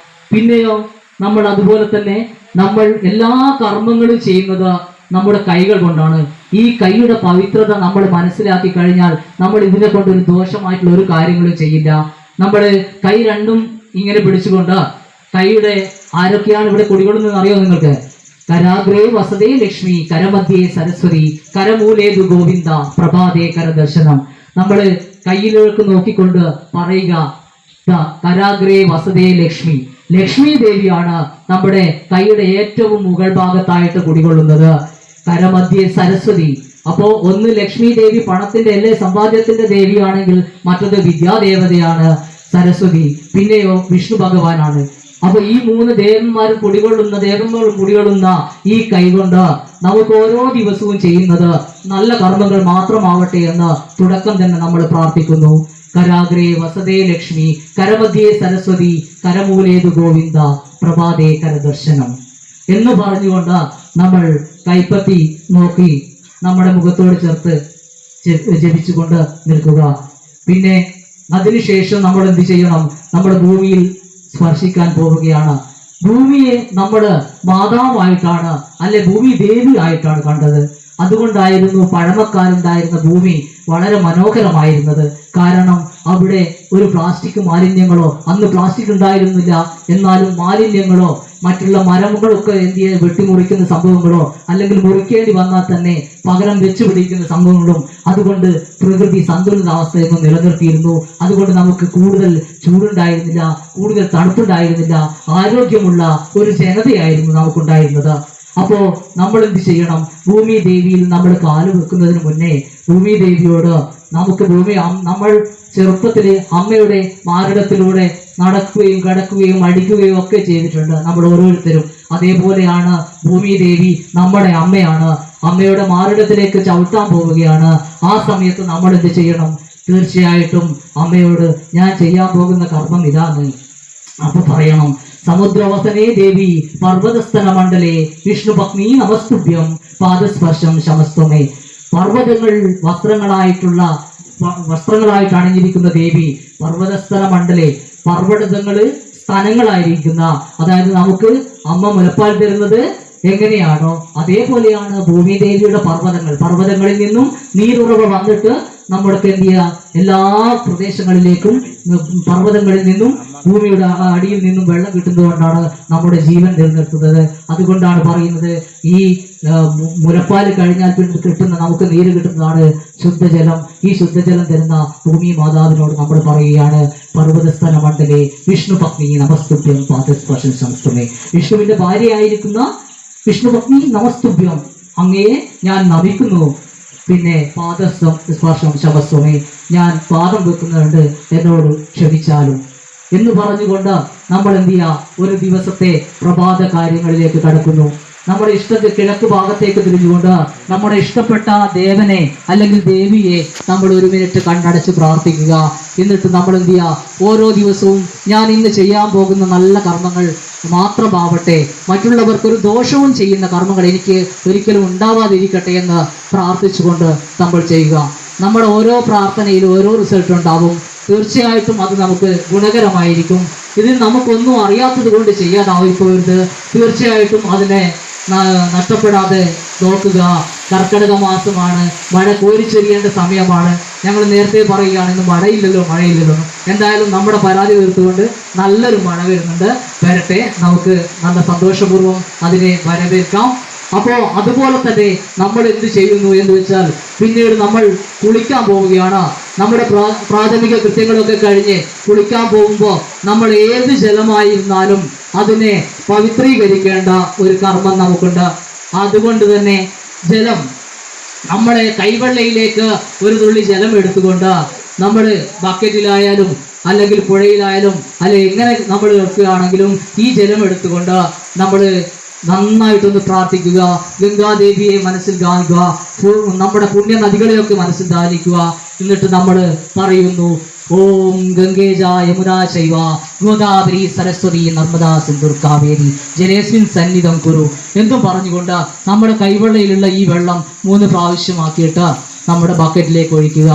പിന്നെയോ നമ്മൾ അതുപോലെ തന്നെ നമ്മൾ എല്ലാ കർമ്മങ്ങളും ചെയ്യുന്നത് നമ്മുടെ കൈകൾ കൊണ്ടാണ്. ഈ കൈയുടെ പവിത്രത നമ്മൾ മനസ്സിലാക്കി കഴിഞ്ഞാൽ നമ്മൾ ഇതിനെ കൊണ്ട് ഒരു ദോഷമായിട്ടുള്ള ഒരു കാര്യങ്ങളും ചെയ്യില്ല. നമ്മൾ കൈ രണ്ടും ഇങ്ങനെ പിടിച്ചുകൊണ്ട് കൈയുടെ ആരൊക്കെയാണ് ഇവിടെ കുടികൊള്ളുന്നതെന്ന് അറിയോ നിങ്ങൾക്ക്? കരാഗ്രേ വസതേ ലക്ഷ്മി, കരമധ്യേ സരസ്വതി, കരമൂലേതു ഗോവിന്ദ, പ്രഭാതേ കരദർശനം. നമ്മൾ കയ്യിലേക്ക് നോക്കിക്കൊണ്ട് പറയുക, കരാഗ്രേ വസതേ ലക്ഷ്മി. ലക്ഷ്മി ദേവിയാണ് നമ്മുടെ കൈയുടെ ഏറ്റവും മുകൾ ഭാഗത്തായിട്ട് കുടികൊള്ളുന്നത്. കരമധ്യേ സരസ്വതി. അപ്പോ ഒന്ന് ലക്ഷ്മി ദേവി പണത്തിന്റെ അല്ലെ സമ്പാദ്യത്തിന്റെ ദേവിയാണെങ്കിൽ മറ്റത് വിദ്യാദേവതയാണ് സരസ്വതി. പിന്നെയോ വിഷ്ണു ഭഗവാനാണ്. അപ്പൊ ഈ 3 ദേവന്മാരും കുടികൊള്ളുന്ന ഈ കൈകൊണ്ട് നമുക്ക് ഓരോ ദിവസവും ചെയ്യുന്നത് നല്ല കർമ്മങ്ങൾ മാത്രമാവട്ടെ എന്ന് തുടക്കം തന്നെ നമ്മൾ പ്രാർത്ഥിക്കുന്നു. കരാഗ്രേ വസതേ ലക്ഷ്മി, കരമധ്യേ സരസ്വതി, കരമൂലേതു ഗോവിന്ദ, പ്രഭാതേ കരദർശനം എന്ന് പറഞ്ഞുകൊണ്ട് നമ്മൾ കൈപ്പത്തി നോക്കി നമ്മുടെ മുഖത്തോട് ചേർത്ത് ജപിച്ചുകൊണ്ട് നിൽക്കുക. പിന്നെ അതിനുശേഷം നമ്മൾ എന്ത് ചെയ്യണം? നമ്മുടെ ഭൂമിയിൽ സ്പർശിക്കാൻ പോവുകയാണ്. ഭൂമിയെ നമ്മൾ മാതാവായിട്ടാണ്, അല്ലെ ഭൂമി ദേവി ആയിട്ടാണ് കണ്ടത്. അതുകൊണ്ടായിരുന്നു പഴമക്കാരുണ്ടായിരുന്ന ഭൂമി വളരെ മനോഹരമായിരുന്നത്. കാരണം അവിടെ ഒരു പ്ലാസ്റ്റിക് മാലിന്യങ്ങളോ, അന്ന് പ്ലാസ്റ്റിക് ഉണ്ടായിരുന്നില്ല, എന്നാലും മാലിന്യങ്ങളോ മറ്റുള്ള മരങ്ങളൊക്കെ വെട്ടിമുറിക്കുന്ന സംഭവങ്ങളോ അല്ലെങ്കിൽ മുറിക്കേണ്ടി വന്നാൽ തന്നെ പകരം വെച്ച് പിടിക്കുന്ന സംഭവങ്ങളും, അതുകൊണ്ട് പ്രകൃതി സന്തുലിതാവസ്ഥയൊക്കെ നിലനിർത്തിയിരുന്നു. അതുകൊണ്ട് നമുക്ക് കൂടുതൽ ചൂടുണ്ടായിരുന്നില്ല, കൂടുതൽ തണുപ്പുണ്ടായിരുന്നില്ല, ആരോഗ്യമുള്ള ഒരു ജനതയായിരുന്നു നമുക്കുണ്ടായിരുന്നത്. അപ്പോ നമ്മൾ എന്ത് ചെയ്യണം? ഭൂമി ദേവിയിൽ നമ്മൾ കാല് വെക്കുന്നതിന് മുന്നേ ഭൂമി ദേവിയോട് നമുക്ക് നമ്മൾ ചെറുപ്പത്തില് അമ്മയുടെ മാറിടത്തിലൂടെ നടക്കുകയും കിടക്കുകയും അടിക്കുകയും ഒക്കെ ചെയ്തിട്ടുണ്ട് നമ്മൾ ഓരോരുത്തരും. അതേപോലെയാണ് ഭൂമി ദേവി നമ്മുടെ അമ്മയാണ്. അമ്മയുടെ മാറിടത്തിലേക്ക് ചവിട്ടാൻ പോവുകയാണ്. ആ സമയത്ത് നമ്മൾ എന്ത് ചെയ്യണം? തീർച്ചയായിട്ടും അമ്മയോട് ഞാൻ ചെയ്യാൻ പോകുന്ന കർമ്മം ഇതാണ്. അപ്പൊ പറയണം, സമുദ്രവസനേ ദേവി പർവ്വതസ്ഥന മണ്ഡലേ വിഷ്ണുപത്നി നമസ്തുഭ്യം പാദസ്പർശം ശമസ്ത്വമേ. പർവ്വതങ്ങൾ വസ്ത്രങ്ങളായിട്ട് അണിഞ്ഞിരിക്കുന്ന ദേവി, പർവ്വതസ്ഥന മണ്ഡലേ, പർവ്വതങ്ങള് സ്ഥലങ്ങളായിരിക്കുന്ന, അതായത് നമുക്ക് അമ്മ മുലപ്പാൽ തരുന്നത് എങ്ങനെയാണോ അതേപോലെയാണ് ഭൂമി ദേവിയുടെ പർവ്വതങ്ങളിൽ നിന്നും നീരുറവ വന്നിട്ട് നമ്മൾക്ക് എന്ത് ചെയ്യുക? എല്ലാ പ്രദേശങ്ങളിലേക്കും പർവ്വതങ്ങളിൽ നിന്നും ഭൂമിയുടെ അടിയിൽ നിന്നും വെള്ളം കിട്ടുന്നതുകൊണ്ടാണ് നമ്മുടെ ജീവൻ നിലനിർത്തുന്നത്. അതുകൊണ്ടാണ് പറയുന്നത്, ഈ മുലപ്പാല് കഴിഞ്ഞാൽ പിന്നെ കിട്ടുന്ന നമുക്ക് നീര് കിട്ടുന്നതാണ് ശുദ്ധജലം. ഈ ശുദ്ധജലം തരുന്ന ഭൂമി മാതാവിനോട് നമ്മൾ പറയുകയാണ്, പർവ്വതസ്ഥന മണ്ഡലേ വിഷ്ണു പത്നി നമസ്തുഭ്യം പാദസ്പർശം ശമസ്തുമേ. വിഷ്ണുവിന്റെ ഭാര്യയായിരിക്കുന്ന വിഷ്ണുപത്നി നമസ്തുഭ്യം, അങ്ങയെ ഞാൻ നമിക്കുന്നു. പിന്നെ പാദസ്പർശം ശമസ്വമേ, ഞാൻ പാദം വെക്കുന്നുണ്ട്, എന്നോട് ക്ഷമിച്ചാലും എന്ന് പറഞ്ഞുകൊണ്ട് നമ്മൾ എന്ത് ചെയ്യുക? ഒരു ദിവസത്തെ പ്രഭാത കാര്യങ്ങളിലേക്ക് കടക്കുന്നു. നമ്മുടെ ഇഷ്ടത്തെ കിഴക്ക് ഭാഗത്തേക്ക് തിരിഞ്ഞുകൊണ്ട് നമ്മുടെ ഇഷ്ടപ്പെട്ട ദേവനെ അല്ലെങ്കിൽ ദേവിയെ നമ്മൾ 1 മിനിറ്റ് കണ്ണടച്ച് പ്രാർത്ഥിക്കുക. എന്നിട്ട് നമ്മൾ എന്ത് ചെയ്യുക? ഓരോ ദിവസവും ഞാൻ ഇന്ന് ചെയ്യാൻ പോകുന്ന നല്ല കർമ്മങ്ങൾ മാത്രമാവട്ടെ, മറ്റുള്ളവർക്കൊരു ദോഷവും ചെയ്യുന്ന കർമ്മങ്ങൾ എനിക്ക് ഒരിക്കലും ഉണ്ടാവാതിരിക്കട്ടെ എന്ന് പ്രാർത്ഥിച്ചുകൊണ്ട് നമ്മൾ ചെയ്യുക. നമ്മുടെ ഓരോ പ്രാർത്ഥനയിലും ഓരോ റിസൾട്ട് ഉണ്ടാവും. തീർച്ചയായിട്ടും അത് നമുക്ക് ഗുണകരമായിരിക്കും. ഇതിൽ നമുക്കൊന്നും അറിയാത്തത് കൊണ്ട് ചെയ്യാതായിപ്പോയത്. തീർച്ചയായിട്ടും അതിനെ നഷ്ടപ്പെടാതെ നോക്കുക. കർക്കിടക മാസമാണ്, മഴ കോരിച്ചൊരിയേണ്ട സമയമാണ്. ഞങ്ങൾ നേരത്തെ പറയുകയാണ്, ഇന്ന് മഴയില്ലല്ലോ. എന്തായാലും നമ്മുടെ പരാതി തീർത്തുകൊണ്ട് നല്ലൊരു മഴ വരുന്നുണ്ട്. വരട്ടെ, നമുക്ക് നല്ല സന്തോഷപൂർവ്വം അതിനെ വരവേൽക്കാം. അപ്പോൾ അതുപോലെ തന്നെ നമ്മൾ എന്ത് ചെയ്യുന്നു എന്ന് വെച്ചാൽ, പിന്നീട് നമ്മൾ കുളിക്കാൻ പോവുകയാണ്. നമ്മുടെ പ്രാഥമിക കൃത്യങ്ങളൊക്കെ കഴിഞ്ഞ് കുളിക്കാൻ പോകുമ്പോൾ നമ്മൾ ഏത് ജലമായിരുന്നാലും അതിനെ പവിത്രീകരിക്കേണ്ട ഒരു കർമ്മം നമുക്കുണ്ട്. അതുകൊണ്ട് തന്നെ ജലം, നമ്മളെ കൈവെള്ളയിലേക്ക് ഒരു തുള്ളി ജലം എടുത്തുകൊണ്ട് നമ്മൾ ബക്കറ്റിലായാലും അല്ലെങ്കിൽ പുഴയിലായാലും അല്ലെങ്കിൽ എങ്ങനെ നമ്മൾ വെക്കുകയാണെങ്കിലും ഈ ജലം എടുത്തുകൊണ്ട് നമ്മൾ നന്നായിട്ടൊന്ന് പ്രാർത്ഥിക്കുക. ഗംഗാദേവിയെ മനസ്സിൽ കാണുക, നമ്മുടെ പുണ്യ നദികളെയൊക്കെ മനസ്സിൽ ധാരിക്കുക. എന്നിട്ട് നമ്മൾ പറയുന്നു, ഓം ഗംഗേജ യമുനാ ചൈവ ഗോദാവരി സരസ്വതി നർമ്മദാ സിന്ധുർ കാവേരി ജലേസ്മിൻ സന്നിധം കുരു എന്നും പറഞ്ഞുകൊണ്ട് നമ്മുടെ കൈവെള്ളയിലുള്ള ഈ വെള്ളം 3 പ്രാവശ്യമാക്കിയിട്ട് നമ്മുടെ ബക്കറ്റിലേക്ക് ഒഴിക്കുക.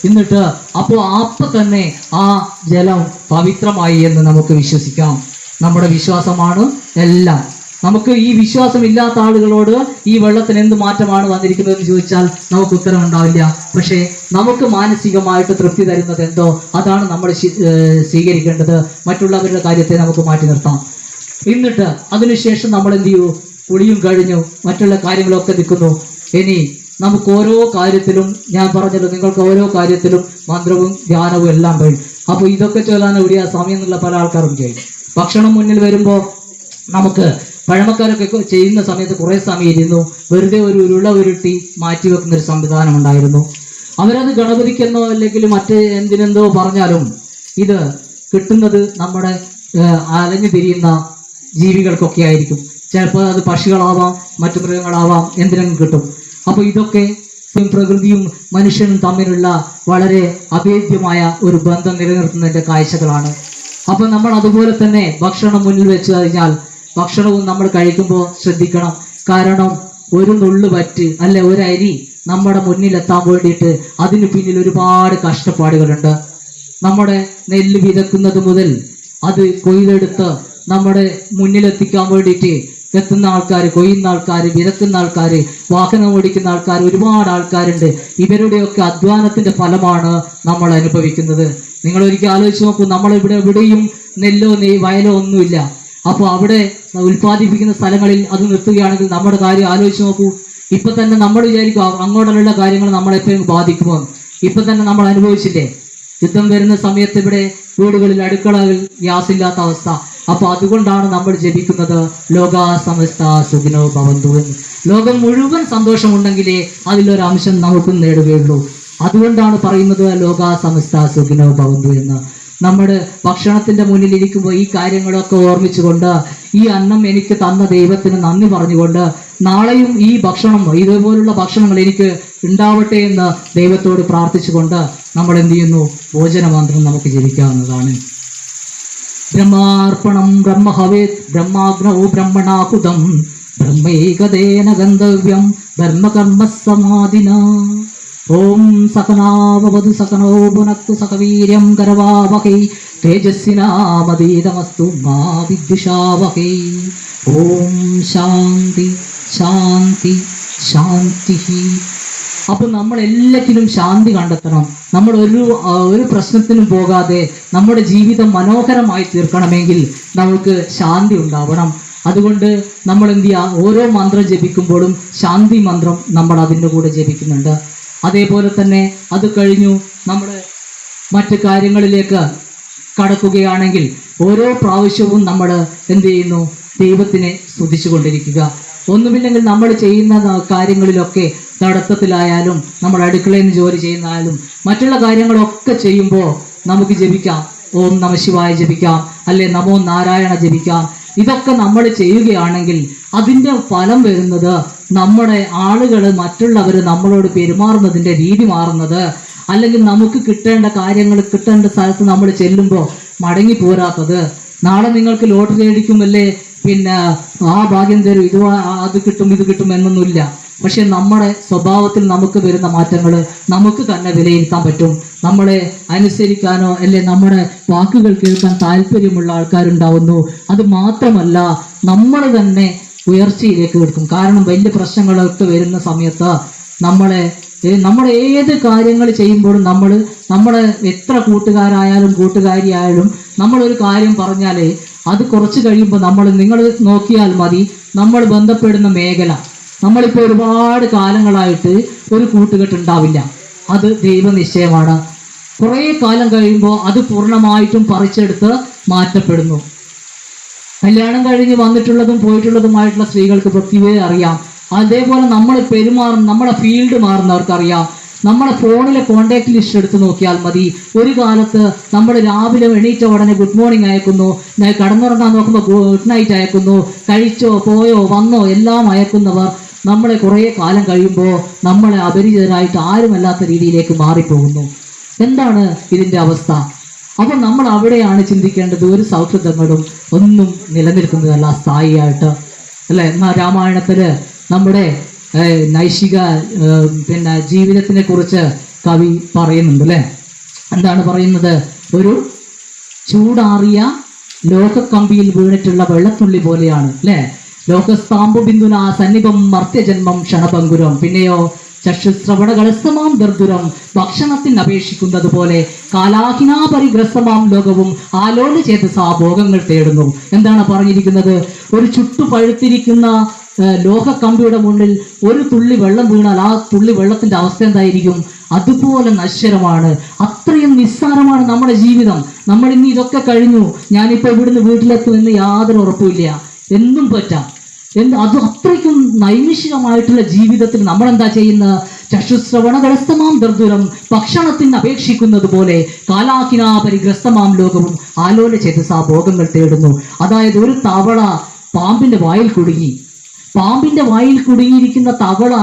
എന്നിട്ട് അപ്പോൾ തന്നെ ആ ജലം പവിത്രമായി എന്ന് നമുക്ക് വിശ്വസിക്കാം. നമ്മുടെ വിശ്വാസമാണ് എല്ലാം. നമുക്ക് ഈ വിശ്വാസമില്ലാത്ത ആളുകളോട് ഈ വെള്ളത്തിന് എന്ത് മാറ്റമാണ് വന്നിരിക്കുന്നത് എന്ന് ചോദിച്ചാൽ നമുക്ക് ഉത്തരം ഉണ്ടാവില്ല. പക്ഷേ നമുക്ക് മാനസികമായിട്ട് തൃപ്തി തരുന്നത് എന്തോ അതാണ് നമ്മൾ സ്വീകരിക്കേണ്ടത്. മറ്റുള്ളവരുടെ കാര്യത്തെ നമുക്ക് മാറ്റി നിർത്താം. എന്നിട്ട് അതിനുശേഷം നമ്മൾ എന്ത് ചെയ്യൂ? കുളിയും കഴിഞ്ഞു, മറ്റുള്ള കാര്യങ്ങളൊക്കെ നിൽക്കുന്നു. ഇനി നമുക്ക് ഓരോ കാര്യത്തിലും, ഞാൻ പറഞ്ഞല്ലോ നിങ്ങൾക്ക് ഓരോ കാര്യത്തിലും മന്ത്രവും ധ്യാനവും എല്ലാം കഴിയും. അപ്പോൾ ഇതൊക്കെ ചൊല്ലാൻ എവിടെയാ സമയം എന്നുള്ള പല ആൾക്കാരും ചെയ്യും. ഭക്ഷണം മുന്നിൽ വരുമ്പോൾ നമുക്ക് പഴമക്കാരൊക്കെ ചെയ്യുന്ന സമയത്ത് കുറേ സമയം ഇരുന്നു വെറുതെ ഒരു ഉരുള ഉരുട്ടി മാറ്റി വെക്കുന്ന ഒരു സംവിധാനം ഉണ്ടായിരുന്നു. അവരത് ഗണപതിക്കെന്നോ അല്ലെങ്കിൽ മറ്റ് എന്തിനെന്തോ പറഞ്ഞാലും ഇത് കിട്ടുന്നത് നമ്മുടെ അലഞ്ഞു തിരിയുന്ന ജീവികൾക്കൊക്കെ ആയിരിക്കും. ചിലപ്പോൾ അത് പക്ഷികളാവാം, മറ്റു മൃഗങ്ങളാവാം, എന്തിനും കിട്ടും. അപ്പോൾ ഇതൊക്കെ പ്രകൃതിയും മനുഷ്യനും തമ്മിലുള്ള വളരെ അഭേദ്യമായ ഒരു ബന്ധം നിലനിർത്തുന്നതിൻ്റെ കാഴ്ചകളാണ്. അപ്പോൾ നമ്മൾ അതുപോലെ തന്നെ ഭക്ഷണം മുന്നിൽ വെച്ച് കഴിഞ്ഞാൽ ഭക്ഷണവും നമ്മൾ കഴിക്കുമ്പോൾ ശ്രദ്ധിക്കണം. കാരണം ഒരു നുള്ളു വറ്റ് അല്ലെ ഒരു അരി നമ്മുടെ മുന്നിലെത്താൻ വേണ്ടിയിട്ട് അതിന് പിന്നിൽ ഒരുപാട് കഷ്ടപ്പാടുകളുണ്ട്. നമ്മുടെ നെല്ല് വിതക്കുന്നത് മുതൽ അത് കൊയ്തെടുത്ത് നമ്മുടെ മുന്നിലെത്തിക്കാൻ വേണ്ടിയിട്ട് എത്തുന്ന ആൾക്കാർ, കൊയ്യുന്ന ആൾക്കാർ, വിതക്കുന്ന ആൾക്കാർ, വാഹനം ഓടിക്കുന്ന ആൾക്കാർ, ഒരുപാട് ആൾക്കാരുണ്ട്. ഇവരുടെയൊക്കെ അധ്വാനത്തിന്റെ ഫലമാണ് നമ്മൾ അനുഭവിക്കുന്നത്. നിങ്ങൾ ഒരിക്കൽ ആലോചിച്ച് നോക്കൂ, നമ്മളിവിടെ എവിടെയും നെല്ലോ വയലോ ഒന്നുമില്ല. അപ്പോൾ അവിടെ ഉൽപ്പാദിപ്പിക്കുന്ന സ്ഥലങ്ങളിൽ അത് നിർത്തുകയാണെങ്കിൽ നമ്മുടെ കാര്യം ആലോചിച്ച് നോക്കൂ. ഇപ്പൊ തന്നെ നമ്മൾ വിചാരിക്കും അങ്ങോട്ടുള്ള കാര്യങ്ങൾ നമ്മളെപ്പോഴും ബാധിക്കുമോ. ഇപ്പൊ തന്നെ നമ്മൾ അനുഭവിച്ചില്ലേ, യുദ്ധം വരുന്ന സമയത്ത് ഇവിടെ വീടുകളിൽ അടുക്കളകളിൽ ഗ്യാസ് ഇല്ലാത്ത അവസ്ഥ. അപ്പൊ അതുകൊണ്ടാണ് നമ്മൾ ജപിക്കുന്നത് ലോകാ സമസ്ത സുഖിനോ ഭവന്തു എന്ന്. ലോകം മുഴുവൻ സന്തോഷമുണ്ടെങ്കിലേ അതിലൊരു അംശം നമുക്കും നേടുകയുള്ളൂ. അതുകൊണ്ടാണ് പറയുന്നത് ലോകാ സമസ്ത സുഖിനോ ഭവന്തു എന്ന്. നമ്മുടെ ഭക്ഷണത്തിന്റെ മുന്നിൽ ഇരിക്കുമ്പോൾ ഈ കാര്യങ്ങളൊക്കെ ഓർമ്മിച്ചുകൊണ്ട് ഈ അന്നം എനിക്ക് തന്ന ദൈവത്തിന് നന്ദി പറഞ്ഞുകൊണ്ട് നാളെയും ഈ ഭക്ഷണം, ഇതുപോലുള്ള ഭക്ഷണങ്ങൾ എനിക്ക് ഉണ്ടാവട്ടെ എന്ന് ദൈവത്തോട് പ്രാർത്ഥിച്ചുകൊണ്ട് നമ്മൾ എന്ത് ചെയ്യുന്നു, ഭോജനമന്ത്രം നമുക്ക് ജപിക്കാവുന്നതാണ്. ബ്രഹ്മാർപ്പണം ബ്രഹ്മഹവേത് ബ്രഹ്മാഗ്നൗ ബ്രഹ്മണാകുതം ബ്രഹ്മൈകദേന ഗന്ധവ്യം ധർമ്മകർമ്മ സമാധിന. ഓം സകനാവവതു സകനോ ഭുനക്തു സകവീര്യം കരവാവഹൈ തേജസ്വിനാമതീതമസ്തു മാ വിദ്വിഷാവഹൈ. ഓം ശാന്തി ശാന്തി ശാന്തി. അപ്പൊ നമ്മൾ എല്ലാത്തിലും ശാന്തി കണ്ടെത്തണം. നമ്മൾ ഒരു പ്രശ്നത്തിനും പോകാതെ നമ്മുടെ ജീവിതം മനോഹരമായി തീർക്കണമെങ്കിൽ നമുക്ക് ശാന്തി ഉണ്ടാവണം. അതുകൊണ്ട് നമ്മൾ എന്ത് ചെയ്യുക, ഓരോ മന്ത്രം ജപിക്കുമ്പോഴും ശാന്തി മന്ത്രം നമ്മൾ അതിൻ്റെ കൂടെ ജപിക്കുന്നുണ്ട്. അതേപോലെ തന്നെ അത് കഴിഞ്ഞു നമ്മൾ മറ്റു കാര്യങ്ങളിലേക്ക് കടക്കുകയാണെങ്കിൽ ഓരോ പ്രാവശ്യവും നമ്മൾ എന്ത് ചെയ്യുന്നു, ദൈവത്തിനെ സ്തുതിച്ചു കൊണ്ടിരിക്കുക. ഒന്നുമില്ലെങ്കിൽ നമ്മൾ ചെയ്യുന്ന കാര്യങ്ങളിലൊക്കെ നടത്തത്തിലായാലും നമ്മൾ അടുക്കളയിൽ നിന്ന് ജോലി ചെയ്യുന്നതായാലും മറ്റുള്ള കാര്യങ്ങളൊക്കെ ചെയ്യുമ്പോൾ നമുക്ക് ജപിക്കാം. ഓം നമ ശിവായ ജപിക്കാം, അല്ലെ നമോ നാരായണ ജപിക്കാം. ഇതൊക്കെ നമ്മൾ ചെയ്യുകയാണെങ്കിൽ അതിൻ്റെ ഫലം വരുന്നത് നമ്മുടെ ആളുകൾ, മറ്റുള്ളവർ നമ്മളോട് പെരുമാറുന്നതിൻ്റെ രീതി മാറുന്നത്, അല്ലെങ്കിൽ നമുക്ക് കിട്ടേണ്ട കാര്യങ്ങൾ കിട്ടേണ്ട സ്ഥലത്ത് നമ്മൾ ചെല്ലുമ്പോൾ മടങ്ങി പോരാത്തത്. നാളെ നിങ്ങൾക്ക് ലോട്ടറി അടിക്കുമല്ലേ, പിന്നെ ആ ഭാഗ്യം തരും, അത് കിട്ടും ഇത് കിട്ടും എന്നൊന്നുമില്ല. പക്ഷെ നമ്മുടെ സ്വഭാവത്തിൽ നമുക്ക് വരുന്ന മാറ്റങ്ങൾ നമുക്ക് തന്നെ വിലയിരുത്താൻ പറ്റും. നമ്മളെ അനുസരിക്കാനോ അല്ലെ നമ്മുടെ വാക്കുകൾ കേൾക്കാൻ താല്പര്യമുള്ള ആൾക്കാരുണ്ടാവുന്നു. അത് മാത്രമല്ല നമ്മൾ തന്നെ ഉയർച്ചയിലേക്ക് എടുക്കും. കാരണം വലിയ പ്രശ്നങ്ങളൊക്കെ വരുന്ന സമയത്ത് നമ്മുടെ ഏത് കാര്യങ്ങൾ ചെയ്യുമ്പോഴും നമ്മുടെ എത്ര കൂട്ടുകാരായാലും കൂട്ടുകാരിയായാലും നമ്മളൊരു കാര്യം പറഞ്ഞാൽ അത് കുറച്ച് കഴിയുമ്പോൾ നിങ്ങൾ നോക്കിയാൽ മതി, നമ്മൾ ബന്ധപ്പെടുന്ന മേഖല, നമ്മളിപ്പോൾ ഒരുപാട് കാലങ്ങളായിട്ട് ഒരു കൂട്ടുകെട്ടുണ്ടാവില്ല. അത് ദൈവനിശ്ചയമാണ്. കുറേ കാലം കഴിയുമ്പോൾ അത് പൂർണ്ണമായിട്ടും പറിച്ചെടുത്ത് മാറ്റപ്പെടുന്നു. കല്യാണം കഴിഞ്ഞ് വന്നിട്ടുള്ളതും പോയിട്ടുള്ളതുമായിട്ടുള്ള സ്ത്രീകൾക്ക് പ്രത്യേകം അറിയാം. അതേപോലെ നമ്മൾ നമ്മുടെ ഫീൽഡ് മാറുന്നവർക്കറിയാം. നമ്മുടെ ഫോണിലെ കോണ്ടാക്ട് ലിസ്റ്റ് എടുത്ത് നോക്കിയാൽ മതി. ഒരു കാലത്ത് നമ്മൾ രാവിലെ എണീറ്റ ഉടനെ ഗുഡ് മോർണിംഗ് അയക്കുന്നു, കടന്നുറങ്ങാൻ നോക്കുമ്പോൾ ഗുഡ് നൈറ്റ് അയക്കുന്നു, കഴിച്ചോ പോയോ വന്നോ എല്ലാം അയക്കുന്നവർ നമ്മളെ കുറേ കാലം കഴിയുമ്പോൾ നമ്മളെ അപരിചിതരായിട്ട് ആരുമല്ലാത്ത രീതിയിലേക്ക് മാറിപ്പോകുന്നു. എന്താണ് ഇതിൻ്റെ അവസ്ഥ? അപ്പം നമ്മൾ അവിടെയാണ് ചിന്തിക്കേണ്ടത്. ഒരു സൗഹൃദങ്ങളും ഒന്നും നിലനിൽക്കുന്നതല്ല സ്ഥായിയായിട്ട്, അല്ലേ? എന്നാൽ രാമായണത്തിൽ നമ്മുടെ നൈഷിക ജീവിതത്തിനെ കുറിച്ച് കവി പറയുന്നുണ്ട്, അല്ലേ? എന്താണ് പറയുന്നത്? ഒരു ചൂടാറിയ ലോകക്കമ്പിയിൽ വീണിട്ടുള്ള വെള്ളത്തുള്ളി പോലെയാണ്, അല്ലേ? ലോകസ്താംബു ബിന്ദുന സന്നിപം മർത്യജന്മം ക്ഷണഭങ്കുരം. പിന്നെയോ ചക്ഷുശ്രവണകളസ്തമാം ദർദുരം, ഭക്ഷണത്തിന് അപേക്ഷിക്കുന്നത് പോലെ കാലാഹിനാ പരിഗ്രസ്തമാം ലോകവും ആലോല ചേതസാ ഭോഗങ്ങൾ തേടുന്നു. എന്താണ് പറഞ്ഞിരിക്കുന്നത്? ഒരു ചുട്ടു പഴുത്തിരിക്കുന്ന ലോഹക്കമ്പിയുടെ മുന്നിൽ ഒരു തുള്ളി വെള്ളം വീണാൽ ആ തുള്ളി വെള്ളത്തിന്റെ അവസ്ഥ എന്തായിരിക്കും? അതുപോലെ നശ്വരമാണ്, അത്രയും നിസ്സാരമാണ് നമ്മുടെ ജീവിതം. നമ്മൾ ഇനി ഇതൊക്കെ കഴിഞ്ഞു, ഞാനിപ്പോൾ ഇവിടുന്ന് വീട്ടിലെത്തുമെന്ന് യാതൊരു ഉറപ്പുമില്ല, എന്തും പറ്റാം. അത് അത്രയ്ക്കും നൈമിഷികമായിട്ടുള്ള ജീവിതത്തിൽ നമ്മൾ എന്താ ചെയ്യുന്നത്? ചക്ഷുശ്രവണഗ്രസ്തമാം ദർദുരം ഭക്ഷണത്തിന് അപേക്ഷിക്കുന്നത് പോലെ കാലാകിനാ പരിഗ്രസ്തമാം ലോകവും ആലോല ചേതസാ ഭോഗങ്ങൾ തേടുന്നു. അതായത് ഒരു തവള പാമ്പിന്റെ വായിൽ കുടുങ്ങിയിരിക്കുന്ന തവള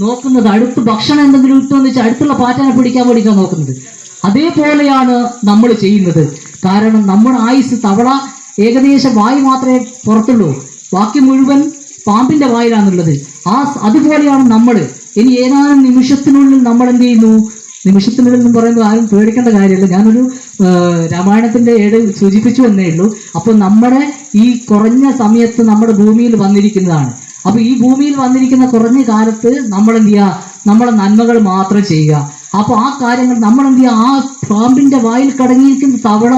നോക്കുന്നത് അടുത്ത് ഭക്ഷണം എന്തെങ്കിലും ഇട്ടുവെന്ന് വെച്ചാൽ അടുത്തുള്ള പാറ്റനെ പിടിക്കാൻ വേണ്ടിയിട്ടാണ് നോക്കുന്നത്. അതേപോലെയാണ് നമ്മൾ ചെയ്യുന്നത്. കാരണം നമ്മുടെ ആയുസ് തവള ഏകദേശം വായു മാത്രമേ പുറത്തുള്ളൂ, ബാക്കി മുഴുവൻ പാമ്പിന്റെ വായിലാണുള്ളത്. അതുപോലെയാണ് നമ്മൾ. ഇനി ഏതാനും നിമിഷത്തിനുള്ളിൽ നമ്മൾ എന്ത് ചെയ്യുന്നു? നിമിഷത്തിനുള്ളിൽ എന്ന് പറയുമ്പോൾ ആരും പേടിക്കേണ്ട കാര്യമല്ല. ഞാനൊരു രാമായണത്തിന്റെ സൂചിപ്പിച്ചു എന്നേ ഉള്ളൂ. അപ്പോൾ നമ്മുടെ ഈ കുറഞ്ഞ സമയത്ത് നമ്മുടെ ഭൂമിയിൽ വന്നിരിക്കുന്നതാണ്. അപ്പൊ ഈ ഭൂമിയിൽ വന്നിരിക്കുന്ന കുറഞ്ഞ കാലത്ത് നമ്മൾ എന്ത് ചെയ്യുക? നമ്മളെ നന്മകൾ മാത്രം ചെയ്യുക. അപ്പൊ ആ കാര്യങ്ങൾ നമ്മൾ എന്ത് ചെയ്യുക? ആ പാമ്പിന്റെ വായിൽ കടങ്ങിയിരിക്കുന്ന തവള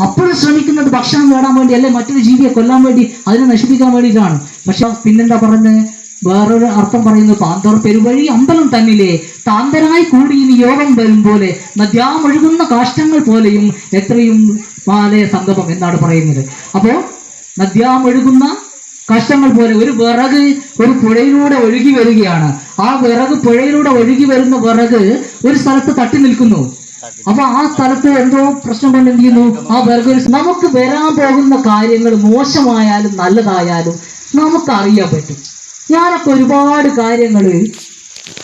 അപ്പോഴും ശ്രമിക്കുന്നത് ഭക്ഷണം നേടാൻ വേണ്ടി, അല്ലെ മറ്റൊരു ജീവിയെ കൊല്ലാൻ വേണ്ടി, അതിനെ നശിപ്പിക്കാൻ വേണ്ടിയിട്ടാണ്. പക്ഷെ പിന്നെന്താ പറയുന്നത്? വേറൊരു അർത്ഥം പറയുന്നു, പാന്തോർ പെരുവഴി അമ്പലം തന്നിലെ താന്തരായി കൂടി ഇനി യോഗം വരും പോലെ നദ്യാമൊഴുകുന്ന കാഷ്ടങ്ങൾ പോലെയും എത്രയും മാലയ സംഗമം എന്നാണ് പറയുന്നത്. അപ്പോ നദ്യാമൊഴുകുന്ന കഷ്ടങ്ങൾ പോലെ ഒരു വിറക് ഒരു പുഴയിലൂടെ ഒഴുകി വരികയാണ്. ആ പുഴയിലൂടെ ഒഴുകി വരുന്ന വിറക് ഒരു സ്ഥലത്ത് തട്ടി നിൽക്കുന്നു. അപ്പൊ ആ സ്ഥലത്ത് എന്തോ പ്രശ്നം കൊണ്ട് എന്ത് ചെയ്യുന്നു? ആ വിറക് നമുക്ക് വരാൻ പോകുന്ന കാര്യങ്ങൾ മോശമായാലും നല്ലതായാലും നമുക്ക് അറിയാൻ പറ്റും. ഞാനൊക്കെ ഒരുപാട് കാര്യങ്ങൾ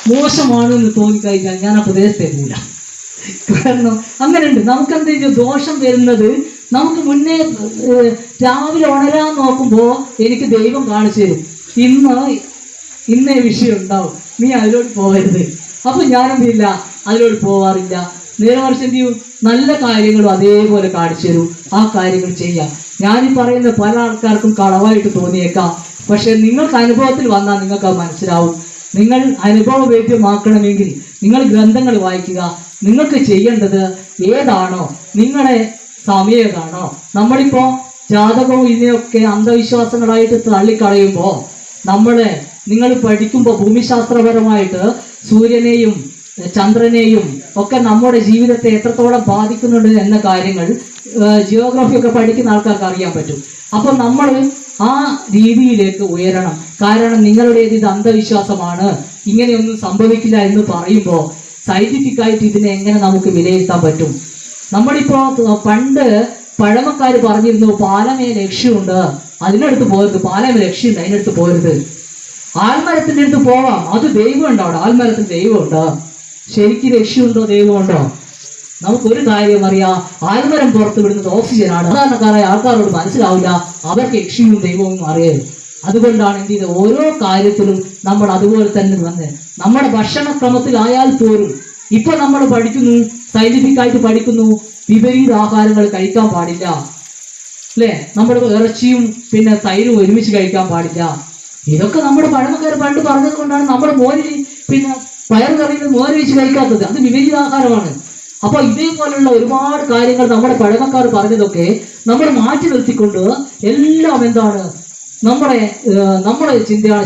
മോശമാണെന്ന് തോന്നിക്കഴിഞ്ഞാൽ ഞാൻ ആ പ്രദേശത്തേക്ക് പോകില്ല. കാരണം അങ്ങനെയുണ്ട്. നമുക്ക് എന്തെങ്കിലും ദോഷം വരുന്നത് നമുക്ക് മുന്നേ രാവിലെ ഉണരാൻ നോക്കുമ്പോൾ എനിക്ക് ദൈവം കാണിച്ചു തരും, ഇന്നേ വിഷയം ഉണ്ടാവും, നീ അതിലോട്ട് പോകരുത്. അപ്പൊ ഞാനെന്തില്ല, അതിലോട്ട് പോവാറില്ല. നേരെ മറിച്ച് എന്ത് ചെയ്യും? നല്ല കാര്യങ്ങളും അതേപോലെ കാണിച്ചു തരും. ആ കാര്യങ്ങൾ ചെയ്യാം. ഞാനീ പറയുന്ന പല ആൾക്കാർക്കും കളവായിട്ട് തോന്നിയേക്കാം. പക്ഷെ നിങ്ങൾക്ക് അനുഭവത്തിൽ വന്നാൽ നിങ്ങൾക്ക് അത് മനസ്സിലാവും. നിങ്ങൾ അനുഭവവേദ്യമാക്കണമെങ്കിൽ നിങ്ങൾ ഗ്രന്ഥങ്ങൾ വായിക്കുക. നിങ്ങൾക്ക് ചെയ്യേണ്ടത് ഏതാണോ, നിങ്ങളുടെ സമയം ഏതാണോ. നമ്മളിപ്പോ ജാതകവും ഇതിനെയൊക്കെ അന്ധവിശ്വാസങ്ങളായിട്ട് തള്ളിക്കളയുമ്പോൾ നിങ്ങൾ പഠിക്കുമ്പോൾ ഭൂമിശാസ്ത്രപരമായിട്ട് സൂര്യനെയും ചന്ദ്രനെയും ഒക്കെ നമ്മുടെ ജീവിതത്തെ എത്രത്തോളം ബാധിക്കുന്നുണ്ട് എന്ന കാര്യങ്ങൾ ജിയോഗ്രഫി ഒക്കെ പഠിക്കുന്ന ആൾക്കാർക്ക് അറിയാൻ പറ്റും. അപ്പൊ നമ്മൾ ആ രീതിയിലേക്ക് ഉയരണം. കാരണം നിങ്ങളുടേത് ഇത് അന്ധവിശ്വാസമാണ്, ഇങ്ങനെയൊന്നും സംഭവിക്കില്ല എന്ന് പറയുമ്പോൾ സയന്റിഫിക്കായിട്ട് ഇതിനെ എങ്ങനെ നമുക്ക് വിലയിരുത്താൻ പറ്റും? നമ്മളിപ്പോ പണ്ട് പഴമക്കാർ പറഞ്ഞിരുന്നു, പാലമേ ലക്ഷ്യമുണ്ട്, അതിനടുത്ത് പോകരുത്. പാലമേ ലക്ഷ്യമുണ്ട്, അതിനടുത്ത് പോകരുത്. ആൽമരത്തിന്റെ അടുത്ത് പോവാം, അത് ദൈവമുണ്ടോ? അവിടെ ആൽമരത്തിന് ദൈവമുണ്ടോ? ശരിക്കും ലക്ഷ്യമുണ്ടോ, ദൈവമുണ്ടോ? നമുക്കൊരു കാര്യം അറിയാം, ആൽമരം പുറത്ത് വിടുന്നത് ഓക്സിജനാണ്. സാധാരണക്കാരായ ആൾക്കാരോട് മനസ്സിലാവില്ല, അവർക്ക് ലക്ഷ്യവും ദൈവവും അറിയരുത്. അതുകൊണ്ടാണ് എന്ത് ചെയ്ത് ഓരോ കാര്യത്തിലും നമ്മൾ അതുപോലെ തന്നെ വന്ന് നമ്മുടെ ഭക്ഷണക്രമത്തിലായാൽ പോലും ഇപ്പൊ നമ്മൾ പഠിക്കുന്നു, സയന്റിഫിക് ആയിട്ട് പഠിക്കുന്നു, വിപരീത ആഹാരങ്ങൾ കഴിക്കാൻ പാടില്ല, അല്ലെ? നമ്മുടെ ഇറച്ചിയും പിന്നെ തൈരും ഒരുമിച്ച് കഴിക്കാൻ പാടില്ല. ഇതൊക്കെ നമ്മുടെ പഴമക്കാർ പണ്ട് പറഞ്ഞത് കൊണ്ടാണ് നമ്മൾ മോര് പിന്നെ പയറുകറിയിൽ മോര് വെച്ച് കഴിക്കാത്തത്. അത് വിപരീതാഹാരമാണ്. അപ്പൊ ഇതേപോലുള്ള ഒരുപാട് കാര്യങ്ങൾ നമ്മുടെ പഴമക്കാർ പറഞ്ഞതൊക്കെ നമ്മൾ മാറ്റി നിർത്തിക്കൊണ്ട് എല്ലാം എന്താണ് നമ്മുടെ ചിന്തയാണ്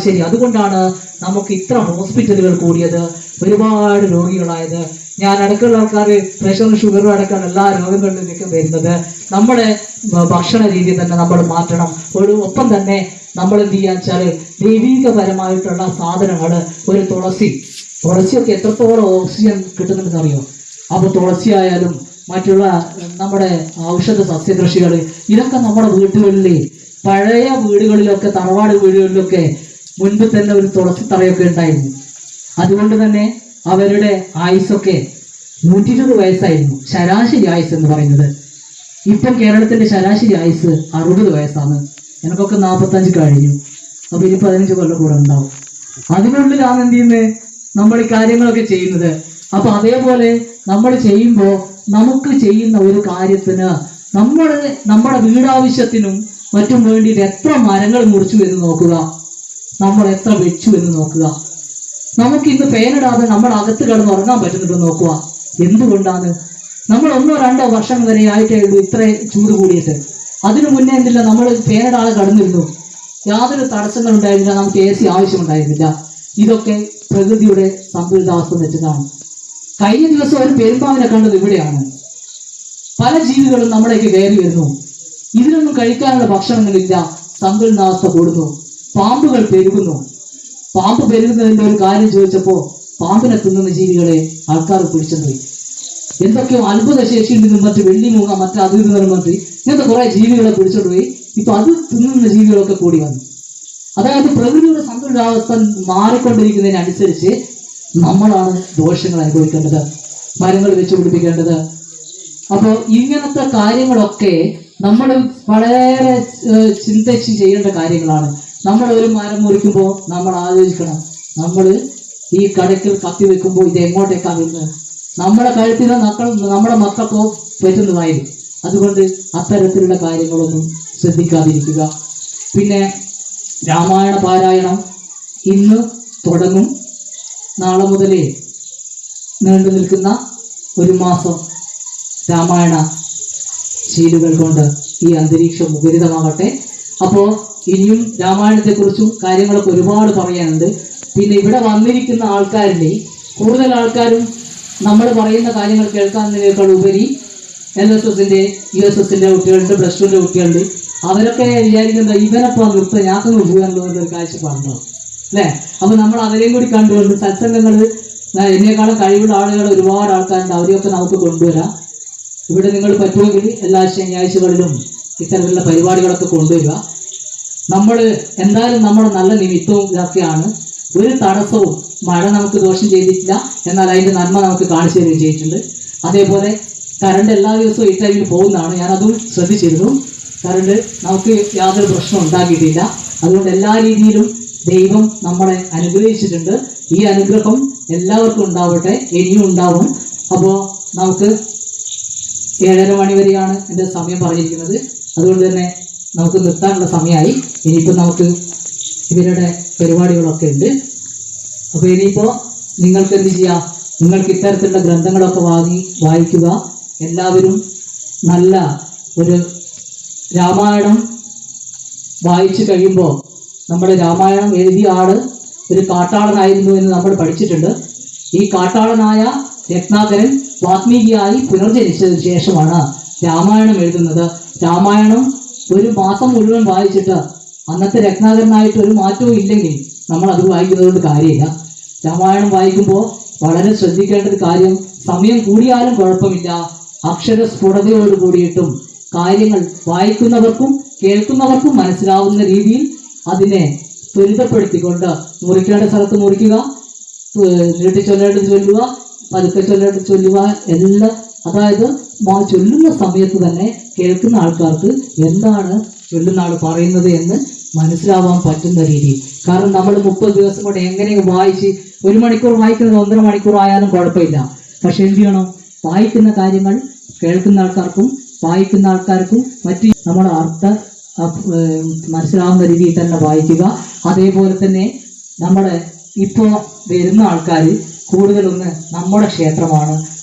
ശരി. അതുകൊണ്ടാണ് നമുക്ക് ഇത്ര ഹോസ്പിറ്റലുകൾ കൂടിയത്, ഒരുപാട് രോഗികളായത്. ഞാൻ അടക്കമുള്ള ആൾക്കാർ പ്രഷറും ഷുഗറും അടക്കമുള്ള എല്ലാ രോഗങ്ങളിൽ നിന്നൊക്കെ വരുന്നത് നമ്മുടെ ഭക്ഷണ രീതി തന്നെ നമ്മൾ മാറ്റണം. ഒപ്പം തന്നെ നമ്മൾ എന്ത് ചെയ്യാന്ന് വെച്ചാൽ ദൈവികപരമായിട്ടുള്ള സാധനങ്ങൾ, ഒരു തുളസിയൊക്കെ എത്രത്തോളം ഓക്സിജൻ കിട്ടുന്നുണ്ടെന്ന് അറിയോ? അപ്പോൾ തുളസി ആയാലും മറ്റുള്ള നമ്മുടെ ഔഷധ സസ്യകൃഷികൾ, ഇതൊക്കെ നമ്മുടെ വീടുകളിൽ, പഴയ വീടുകളിലൊക്കെ, തറവാട് വീടുകളിലൊക്കെ മുൻപ് തന്നെ ഒരു തുളസി തറയൊക്കെ ഉണ്ടായിരുന്നു. അതുകൊണ്ട് തന്നെ അവരുടെ ആയുസ്സൊക്കെ 120 വയസ്സായിരുന്നു ശരാശരി ആയുസ് എന്ന് പറയുന്നത്. ഇപ്പം കേരളത്തിന്റെ ശരാശരി ആയുസ് 60 വയസ്സാണ്. എനിക്കൊക്കെ 45 കഴിഞ്ഞു. അപ്പൊ ഇനി 15 കൊല്ലം കൂടെ ഉണ്ടാവും. അതിനുള്ളിലാണ് എന്ത് ചെയ്യുന്നത്, നമ്മൾ ഈ കാര്യങ്ങളൊക്കെ ചെയ്യുന്നത്. അപ്പൊ അതേപോലെ നമ്മൾ ചെയ്യുമ്പോൾ നമുക്ക് ചെയ്യുന്ന ഒരു കാര്യത്തിന് നമ്മുടെ വീടാവശ്യത്തിനും മറ്റും വേണ്ടിയിട്ട് എത്ര മരങ്ങൾ മുറിച്ചു എന്ന് നോക്കുക, നമ്മൾ എത്ര വെച്ചു എന്ന് നോക്കുക. നമുക്ക് ഇന്ന് ഫാനിടാതെ നമ്മൾ അകത്ത് കിടന്ന് ഉറങ്ങാൻ പറ്റുന്നുണ്ടോ നോക്കുക. എന്തുകൊണ്ടാണ്? നമ്മൾ 1-2 വർഷം വരെ ആയിട്ടേ ഉള്ളൂ ഇത്ര ചൂട് കൂടിയിട്ട്. അതിനു മുന്നേ എന്തില്ല, നമ്മൾ ഫാനിടാതെ കടന്നിരുന്നു, യാതൊരു തടസ്സങ്ങൾ ഉണ്ടായിരുന്നില്ല, നമുക്ക് AC ആവശ്യമുണ്ടായിരുന്നില്ല. ഇതൊക്കെ പ്രകൃതിയുടെ സന്തുലിതാവസ്ഥ വെച്ചതാണ്. കഴിഞ്ഞ ദിവസം ഒരു പെരുമ്പാവിനെ കണ്ടത് ഇവിടെയാണ്. പല ജീവികളും നമ്മുടെയൊക്കെ കയറി വരുന്നു. ഇതിനൊന്നും കഴിക്കാനുള്ള ഭക്ഷണങ്ങളില്ല, സന്തുലിതാവസ്ഥ കൂടുന്നു, പാമ്പുകൾ പെരുകുന്നു. പാമ്പ് പെരുകുന്നതിന്റെ ഒരു കാര്യം ചോദിച്ചപ്പോ പാമ്പിനെ തിന്നുന്ന ജീവികളെ ആൾക്കാർ പിടിച്ചെന്നുപോയി. എന്തൊക്കെയോ അത്ഭുത ശേഷിയിൽ നിന്നും മറ്റ് വെള്ളിമുഖ മറ്റ് അതിൽ നിന്നും മറ്റ് ഇങ്ങനത്തെ കുറെ ജീവികളെ പിടിച്ചോണ്ടുപോയി. ഇപ്പൊ അത് തിന്നുന്ന ജീവികളൊക്കെ കൂടി വന്നു. അതായത് പ്രകൃതിയുടെ സന്തുലിതാവസ്ഥ മാറിക്കൊണ്ടിരിക്കുന്നതിനനുസരിച്ച് നമ്മളാണ് ദോഷങ്ങൾ അനുഭവിക്കേണ്ടത്, മരങ്ങൾ വെച്ച് പിടിപ്പിക്കേണ്ടത്. അപ്പോൾ ഇങ്ങനത്തെ കാര്യങ്ങളൊക്കെ നമ്മൾ വളരെ ചിന്തിച്ച് ചെയ്യേണ്ട കാര്യങ്ങളാണ്. നമ്മൾ ഒരു മരം മുറിക്കുമ്പോൾ നമ്മൾ ആലോചിക്കണം, നമ്മൾ ഈ കടയ്ക്കൽ കത്തി വെക്കുമ്പോൾ ഇത് എങ്ങോട്ടേക്കാണ് വരുന്നത്, നമ്മുടെ കഴുത്തിന് നമ്മുടെ മക്കൾക്കോ പറ്റുന്നതായിരിക്കും. അതുകൊണ്ട് അത്തരത്തിലുള്ള കാര്യങ്ങളൊന്നും ശ്രദ്ധിക്കാതിരിക്കുക. പിന്നെ രാമായണ പാരായണം ഇന്ന് തുടങ്ങും. നാളെ മുതലേ നീണ്ടു നിൽക്കുന്ന ഒരു മാസം രാമായണ ശീലുകൾ കൊണ്ട് ഈ അന്തരീക്ഷം മുഖരിതമാകട്ടെ. അപ്പോൾ ഇനിയും രാമായണത്തെക്കുറിച്ചും കാര്യങ്ങളൊക്കെ ഒരുപാട് പറയാനുണ്ട്. പിന്നെ ഇവിടെ വന്നിരിക്കുന്ന ആൾക്കാരിൽ കൂടുതൽ ആൾക്കാരും നമ്മൾ പറയുന്ന കാര്യങ്ങൾ കേൾക്കാവുന്നതിനേക്കാൾ ഉപരി LSSന്റെ USSന്റെ കുട്ടികളുണ്ട്, +2ന്റെ കുട്ടികളുണ്ട്. അവരൊക്കെ വിചാരിക്കുന്നത് ഇവനപ്പം നിർത്ത ഞാക്കൊന്ന് പോകാനുള്ള ഒരു കാഴ്ചപ്പാടുണ്ടാവും അല്ലേ. അപ്പൊ നമ്മൾ അവരെയും കൂടി കണ്ടുകൊണ്ട് സത്സംഗങ്ങൾ എന്നെക്കാളും കഴിവുള്ള ആളുകൾ ഒരുപാട് ആൾക്കാരുണ്ട്, അവരെയൊക്കെ നമുക്ക് കൊണ്ടുവരാം. ഇവിടെ നിങ്ങൾ പറ്റുമെങ്കിൽ എല്ലാ ശനിയാഴ്ചകളിലും ഇത്തരത്തിലുള്ള പരിപാടികളൊക്കെ കൊണ്ടുവരിക. നമ്മൾ എന്തായാലും നമ്മുടെ നല്ല നിമിത്തവും ഇതൊക്കെയാണ്. ഒരു തടസ്സവും മഴ നമുക്ക് ദോഷം ചെയ്തിട്ടില്ല, എന്നാൽ അതിൻ്റെ നന്മ നമുക്ക് കാണിച്ചു തരികയും ചെയ്തിട്ടുണ്ട്. അതേപോലെ കറണ്ട് എല്ലാ ദിവസവും ഈ ടൈമിൽ പോകുന്നതാണ്, ഞാനതും ശ്രദ്ധിച്ചിരുന്നു. കറണ്ട് നമുക്ക് യാതൊരു പ്രശ്നം ഉണ്ടാക്കിയിട്ടില്ല. അതുകൊണ്ട് എല്ലാ രീതിയിലും ദൈവം നമ്മളെ അനുഗ്രഹിച്ചിട്ടുണ്ട്. ഈ അനുഗ്രഹം എല്ലാവർക്കും ഉണ്ടാവട്ടെ, ഇനിയും ഉണ്ടാവും. അപ്പോൾ നമുക്ക് 7:30 മണി വരെയാണ് എൻ്റെ സമയം പറഞ്ഞിരിക്കുന്നത്. അതുകൊണ്ട് തന്നെ നമുക്ക് നിർത്താനുള്ള സമയമായി. ഇനിയിപ്പോൾ നമുക്ക് ഇവരുടെ പരിപാടികളൊക്കെ ഉണ്ട്. അപ്പോൾ ഇനിയിപ്പോൾ നിങ്ങൾക്ക് എന്ത് ചെയ്യാം, നിങ്ങൾക്ക് ഇത്തരത്തിലുള്ള ഗ്രന്ഥങ്ങളൊക്കെ വായിക്കുക. എല്ലാവരും നല്ല ഒരു രാമായണം വായിച്ചു കഴിയുമ്പോൾ, നമ്മുടെ രാമായണം എഴുതിയ ആള് ഒരു കാട്ടാളനായിരുന്നു എന്ന് നമ്മൾ പഠിച്ചിട്ടുണ്ട്. ഈ കാട്ടാളനായ രത്നാകരൻ വാത്മീകിയായി പുനർജനിച്ചതിന് ശേഷമാണ് രാമായണം എഴുതുന്നത്. രാമായണം ഒരു മാസം മുഴുവൻ വായിച്ചിട്ട് അന്നത്തെ രത്നാകരനായിട്ട് ഒരു മാറ്റവും ഇല്ലെങ്കിൽ നമ്മൾ അത് വായിക്കുന്നത് കൊണ്ട് കാര്യമില്ല. രാമായണം വായിക്കുമ്പോൾ വളരെ ശ്രദ്ധിക്കേണ്ട ഒരു കാര്യം, സമയം കൂടിയാലും കുഴപ്പമില്ല, അക്ഷരസ്ഫുടതയോട് കൂടിയിട്ടും കാര്യങ്ങൾ വായിക്കുന്നവർക്കും കേൾക്കുന്നവർക്കും മനസ്സിലാവുന്ന രീതിയിൽ അതിനെ ത്വരിതപ്പെടുത്തിക്കൊണ്ട് മുറിക്കേണ്ട സ്ഥലത്ത് മുറിക്കുക, നീട്ടിച്ചൊല്ലേണ്ടത് ചൊല്ലുക, പതുക്കെ ചൊല്ലേണ്ടത് ചൊല്ലുക, എല്ലാം. അതായത് ചൊല്ലുന്ന സമയത്ത് തന്നെ കേൾക്കുന്ന ആൾക്കാർക്ക് എന്താണ് ചൊല്ലുന്ന ആൾ പറയുന്നത് എന്ന് മനസ്സിലാവാൻ പറ്റുന്ന രീതിയിൽ. കാരണം നമ്മൾ 30 ദിവസം കൊണ്ട് എങ്ങനെ വായിച്ച് 1 മണിക്കൂർ വായിക്കുന്നത് 1.5 മണിക്കൂർ ആയാലും കുഴപ്പമില്ല. പക്ഷെ എന്ത് ചെയ്യണം, വായിക്കുന്ന കാര്യങ്ങൾ കേൾക്കുന്ന ആൾക്കാർക്കും വായിക്കുന്ന ആൾക്കാർക്കും മറ്റ് നമ്മുടെ അർത്ഥം മനസ്സിലാവുന്ന രീതിയിൽ തന്നെ വായിക്കുക. അതേപോലെ തന്നെ നമ്മുടെ ഇപ്പോൾ വരുന്ന ആൾക്കാർ കൂടുതലൊന്ന് നമ്മുടെ ക്ഷേത്രമാണ്,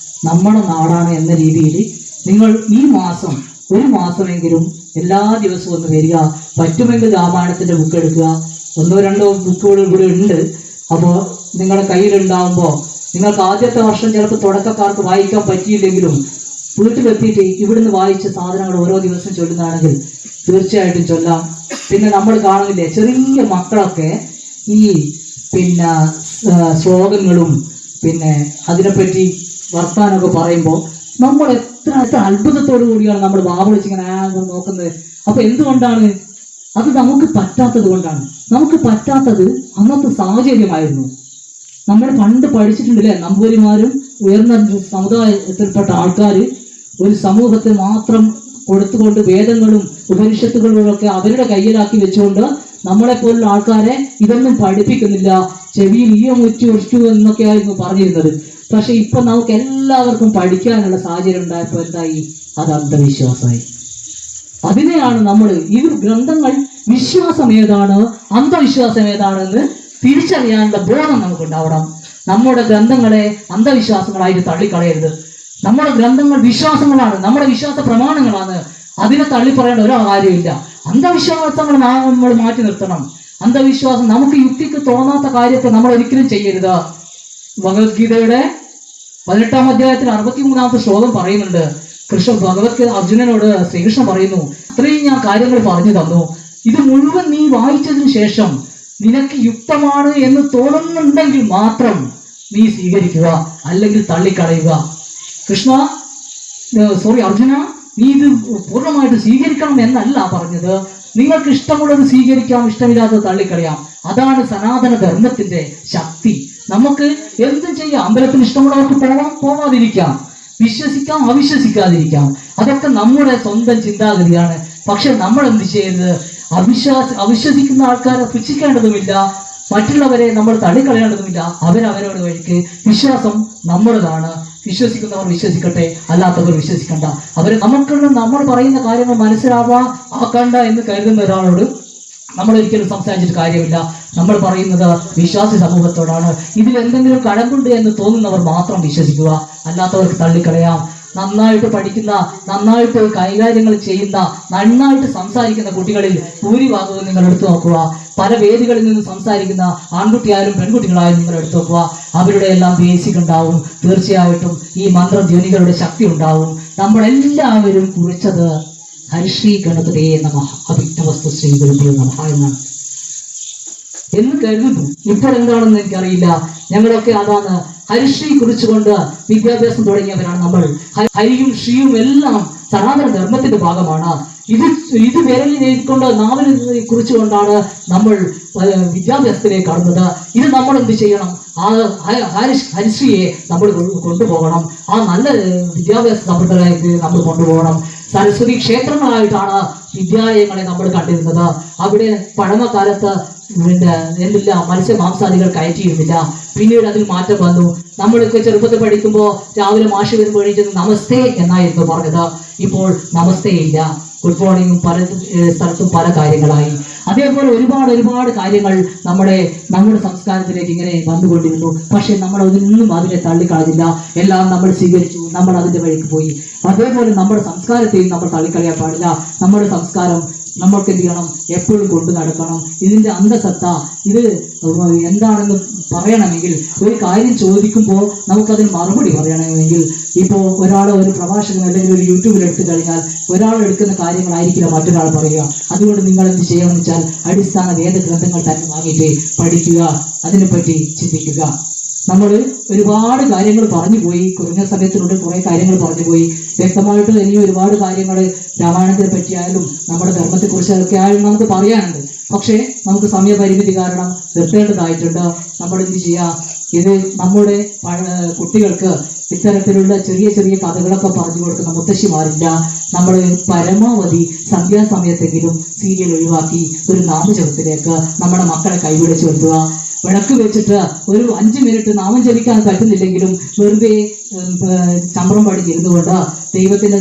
നമ്മുടെ നാടാണ് എന്ന രീതിയിൽ നിങ്ങൾ ഈ മാസം ഒരു മാസമെങ്കിലും എല്ലാ ദിവസവും ഒന്ന് വരിക. പറ്റുമെങ്കിൽ രാമായണത്തിൻ്റെ ബുക്ക് എടുക്കുക. 1-2 ബുക്കുകൾ ഇവിടെ ഉണ്ട്. അപ്പോൾ നിങ്ങളുടെ കയ്യിലുണ്ടാകുമ്പോൾ നിങ്ങൾക്ക് ആദ്യത്തെ വർഷം ചിലപ്പോൾ തുടക്കക്കാർക്ക് വായിക്കാൻ പറ്റിയില്ലെങ്കിലും വീട്ടിലെത്തിയിട്ട് ഇവിടുന്ന് വായിച്ച സാധനങ്ങൾ ഓരോ ദിവസം ചൊല്ലുന്നതാണെങ്കിൽ തീർച്ചയായിട്ടും ചൊല്ലാം. പിന്നെ നമ്മൾ കാണുന്നില്ലേ ചെറിയ മക്കളൊക്കെ ഈ പിന്നെ ശ്ലോകങ്ങളും പിന്നെ അതിനെപ്പറ്റി വർത്താനമൊക്കെ പറയുമ്പോൾ നമ്മൾ എത്ര അത്ഭുതത്തോടു കൂടിയാണ് നമ്മൾ വാവളിച്ചിങ്ങനെ നോക്കുന്നത്. അപ്പൊ എന്തുകൊണ്ടാണ്? അത് നമുക്ക് പറ്റാത്തത് കൊണ്ടാണ്. നമുക്ക് പറ്റാത്തത് അന്നത്തെ സാഹചര്യമായിരുന്നു. നമ്മൾ പണ്ട് പഠിച്ചിട്ടുണ്ടല്ലേ, നമ്പൂരിമാരും ഉയർന്ന സമുദായത്തിൽപ്പെട്ട ആൾക്കാർ ഒരു സമൂഹത്തെ മാത്രം കൊടുത്തുകൊണ്ട് വേദങ്ങളും ഉപനിഷത്തുകളും ഒക്കെ അവരുടെ കയ്യിലാക്കി വെച്ചുകൊണ്ട് നമ്മളെപ്പോലുള്ള ആൾക്കാരെ ഇതൊന്നും പഠിപ്പിക്കുന്നില്ല, ചെവിയിൽ ഈയമുറ്റു എന്നൊക്കെ ആയിരുന്നു പറഞ്ഞിരുന്നത്. പക്ഷെ ഇപ്പൊ നമുക്ക് എല്ലാവർക്കും പഠിക്കാനുള്ള സാഹചര്യം ഉണ്ടായപ്പോൾ എന്തായി? അത് അന്ധവിശ്വാസമായി. അതിനെയാണ് നമ്മൾ ഈ ഗ്രന്ഥങ്ങൾ വിശ്വാസം ഏതാണ് അന്ധവിശ്വാസം ഏതാണെന്ന് തിരിച്ചറിയാനുള്ള ബോധം നമുക്കുണ്ടാവണം. നമ്മുടെ ഗ്രന്ഥങ്ങളെ അന്ധവിശ്വാസങ്ങളായിട്ട് തള്ളിക്കളയരുത്. നമ്മുടെ ഗ്രന്ഥങ്ങൾ വിശ്വാസങ്ങളാണ്, നമ്മുടെ വിശ്വാസ പ്രമാണങ്ങളാണ്. അതിനെ തള്ളിപ്പറയേണ്ട ഒരു കാര്യമില്ല. അന്ധവിശ്വാസങ്ങൾ നമ്മൾ മാറ്റി നിർത്തണം. അന്ധവിശ്വാസം നമുക്ക് യുക്തിക്ക് തോന്നാത്ത കാര്യത്തെ നമ്മൾ ഒരിക്കലും ചെയ്യരുത്. ഭഗവത്ഗീതയുടെ 18-ാം അധ്യായത്തിൽ 63-ാമത്തെ ശ്ലോകം പറയുന്നുണ്ട്. അർജുനനോട് ശ്രീകൃഷ്ണൻ പറയുന്നു, അത്രയും ഞാൻ കാര്യങ്ങൾ പറഞ്ഞു തന്നു, ഇത് മുഴുവൻ നീ വായിച്ചതിന് ശേഷം നിനക്ക് യുക്തമാണ് എന്ന് തോന്നുന്നുണ്ടെങ്കിൽ മാത്രം നീ സ്വീകരിക്കുക, അല്ലെങ്കിൽ തള്ളിക്കളയുക. അർജുന, നീ ഇത് പൂർണ്ണമായിട്ട് സ്വീകരിക്കണം എന്നല്ല പറഞ്ഞത്. നിങ്ങൾക്ക് ഇഷ്ടമുള്ളത് സ്വീകരിക്കാം, ഇഷ്ടമില്ലാത്തത് തള്ളിക്കളയാം. അതാണ് സനാതന ധർമ്മത്തിന്റെ ശക്തി. നമുക്ക് എന്തും ചെയ്യാം. അമ്പലത്തിന് ഇഷ്ടമുള്ളവർക്ക് പോവാം, പോവാതിരിക്കാം, വിശ്വസിക്കാം, അവിശ്വസിക്കാതിരിക്കാം. അതൊക്കെ നമ്മുടെ സ്വന്തം ചിന്താഗതിയാണ്. പക്ഷെ നമ്മൾ എന്ത് ചെയ്യരുത്? അവിശ്വസിക്കുന്ന ആൾക്കാരെ പുച്ഛിക്കേണ്ടതുമില്ല, മറ്റുള്ളവരെ നമ്മൾ തള്ളിക്കളയേണ്ടതുമില്ല. അവരവരോട് വഴിക്ക്. വിശ്വാസം നമ്മുടേതാണ്. വിശ്വസിക്കുന്നവർ വിശ്വസിക്കട്ടെ, അല്ലാത്തവർ വിശ്വസിക്കണ്ട. നമ്മൾ പറയുന്ന കാര്യങ്ങൾ ആക്കണ്ട എന്ന് കരുതുന്ന ഒരാളോട് നമ്മൾ ഒരിക്കലും സംസാരിച്ചിട്ട് കാര്യമില്ല. നമ്മൾ പറയുന്നത് വിശ്വാസി സമൂഹത്തോടാണ്. ഇതിൽ എന്തെങ്കിലും കഴമ്പുണ്ട് എന്ന് തോന്നുന്നവർ മാത്രം വിശ്വസിക്കുക, അല്ലാത്തവർക്ക് തള്ളിക്കളയാം. നന്നായിട്ട് പഠിക്കുന്ന, നന്നായിട്ട് കൈകാര്യങ്ങൾ ചെയ്യുന്ന, നന്നായിട്ട് സംസാരിക്കുന്ന കുട്ടികളിൽ ഭൂരിഭാഗവും നിങ്ങൾ എടുത്തു നോക്കുക. പല വേദികളിൽ നിന്ന് സംസാരിക്കുന്ന ആൺകുട്ടിയായാലും പെൺകുട്ടികളായാലും നിങ്ങൾ എടുത്തു നോക്കുക. അവരുടെ എല്ലാം ബേസിക് ഉണ്ടാവും. തീർച്ചയായിട്ടും ഈ മന്ത്രധ്വനികളുടെ ശക്തി ഉണ്ടാവും. നമ്മളെല്ലാവരും കുറിച്ചത് ഹരിശ്രീ ഗണപതേ നമഃ അഭിജ്ഞവസ്തു ശ്രീ ഗുരുഭ്യോ നമഃ എന്നാണ് എന്ന് കരുതുന്നു. ഇപ്പോൾ എന്താണെന്ന് എനിക്കറിയില്ല. ഞങ്ങളൊക്കെ അതാണ് ഹരിശ്രീ കുറിച്ചുകൊണ്ട് വിദ്യാഭ്യാസം തുടങ്ങിയവരാണ് നമ്മൾ. ഹരിയും ശ്രീയും എല്ലാം സനാതന ധർമ്മത്തിന്റെ ഭാഗമാണ്. ഇത് വിരലിൽ എഴുതിക്കൊണ്ട്, നാവിൽ കുറിച്ചുകൊണ്ടാണ് നമ്മൾ വിദ്യാഭ്യാസത്തിലേക്ക് കടന്നത്. ഇത് നമ്മൾ എന്ത് ചെയ്യണം? ആ ഹരിശ്രീയെ നമ്മൾ കൊണ്ടുപോകണം. ആ നല്ല വിദ്യാഭ്യാസ സമ്പ്രദായത്തിൽ നമ്മൾ കൊണ്ടുപോകണം. സരസ്വതി ക്ഷേത്രങ്ങളായിട്ടാണ് വിദ്യാലയങ്ങളെ നമ്മൾ കണ്ടിരുന്നത്. അവിടെ പഴമകാലത്ത് എന്തില്ല, മത്സ്യമാംസാദികൾ കയറ്റിയിരുന്നില്ല. പിന്നീട് അതിൽ മാറ്റം വന്നു. നമ്മളൊക്കെ ചെറുപ്പത്തിൽ പഠിക്കുമ്പോൾ രാവിലെ മാഷ് വരുമ്പോൾ എഴുതുന്നത് നമസ്തേ എന്നായിരുന്നു പറഞ്ഞത്. ഇപ്പോൾ നമസ്തേ ഇല്ല. ഗുഡ് മോർണിംഗും പല സ്ഥലത്തും പല കാര്യങ്ങളായി. അതേപോലെ ഒരുപാട് കാര്യങ്ങൾ നമ്മുടെ സംസ്കാരത്തിലേക്ക് ഇങ്ങനെ വന്നുകൊണ്ടിരുന്നു. പക്ഷെ നമ്മൾ അതിനെ തള്ളിക്കളഞ്ഞില്ല. എല്ലാം നമ്മൾ സ്വീകരിച്ചു, നമ്മൾ അതിന്റെ വഴിക്ക് പോയി. അതേപോലെ നമ്മുടെ സംസ്കാരത്തെയും നമ്മൾ തള്ളിക്കളയാൻ പാടില്ല. നമ്മുടെ സംസ്കാരം നമ്മൾക്ക് എന്ത് ചെയ്യണം? എപ്പോഴും കൊണ്ടു നടക്കണം. ഇതിന്റെ അന്തസത്ത ഇത് എന്താണെന്ന് പറയണമെങ്കിൽ, ഒരു കാര്യം ചോദിക്കുമ്പോൾ നമുക്കതിന് മറുപടി പറയണമെങ്കിൽ, ഇപ്പോൾ ഒരു പ്രഭാഷകൻ അല്ലെങ്കിൽ ഒരു യൂട്യൂബിൽ എടുത്തു കഴിഞ്ഞാൽ ഒരാൾ എടുക്കുന്ന കാര്യങ്ങളായിരിക്കില്ല മറ്റൊരാൾ പറയുക. അതുകൊണ്ട് നിങ്ങൾ എന്ത് ചെയ്യണമെന്ന് വെച്ചാൽ അടിസ്ഥാന വേദഗ്രന്ഥങ്ങൾ തന്നെ വാങ്ങിയിട്ട് പഠിക്കുക, അതിനെപ്പറ്റി ചിന്തിക്കുക. നമ്മൾ ഒരുപാട് കാര്യങ്ങൾ പറഞ്ഞു പോയി. കുറഞ്ഞ സമയത്തിനുള്ളിൽ കുറേ കാര്യങ്ങൾ പറഞ്ഞു പോയി. വ്യക്തമായിട്ട് ഇനി ഒരുപാട് കാര്യങ്ങൾ രാമായണത്തെ പറ്റിയായാലും നമ്മുടെ ധർമ്മത്തെക്കുറിച്ചൊക്കെ ആയാലും നമുക്ക് പറയാനുണ്ട്. പക്ഷേ നമുക്ക് സമയപരിമിതി കാരണം നിർത്തേണ്ടതായിട്ടുണ്ട്. നമ്മൾ എന്ത് ചെയ്യുക? ഇത് നമ്മുടെ കുട്ടികൾക്ക് ഇത്തരത്തിലുള്ള ചെറിയ കഥകളൊക്കെ പറഞ്ഞു കൊടുക്കുന്ന മുത്തശ്ശിമാരില്ല. നമ്മൾ പരമാവധി സന്ധ്യാസമയത്തെങ്കിലും സീരിയൽ ഒഴിവാക്കി ഒരു നാമജപത്തിലേക്ക് നമ്മുടെ മക്കളെ കൈപിടിച്ചു വരുത്തുക. വിളക്ക് വെച്ചിട്ട് ഒരു 5 മിനിറ്റ് നാമം ജപിക്കാൻ പറ്റുന്നില്ലെങ്കിലും വെറുതെ ചമ്പ്രം പാടിഞ്ഞിരുന്നു കൊണ്ട്, ദൈവത്തിന്റെ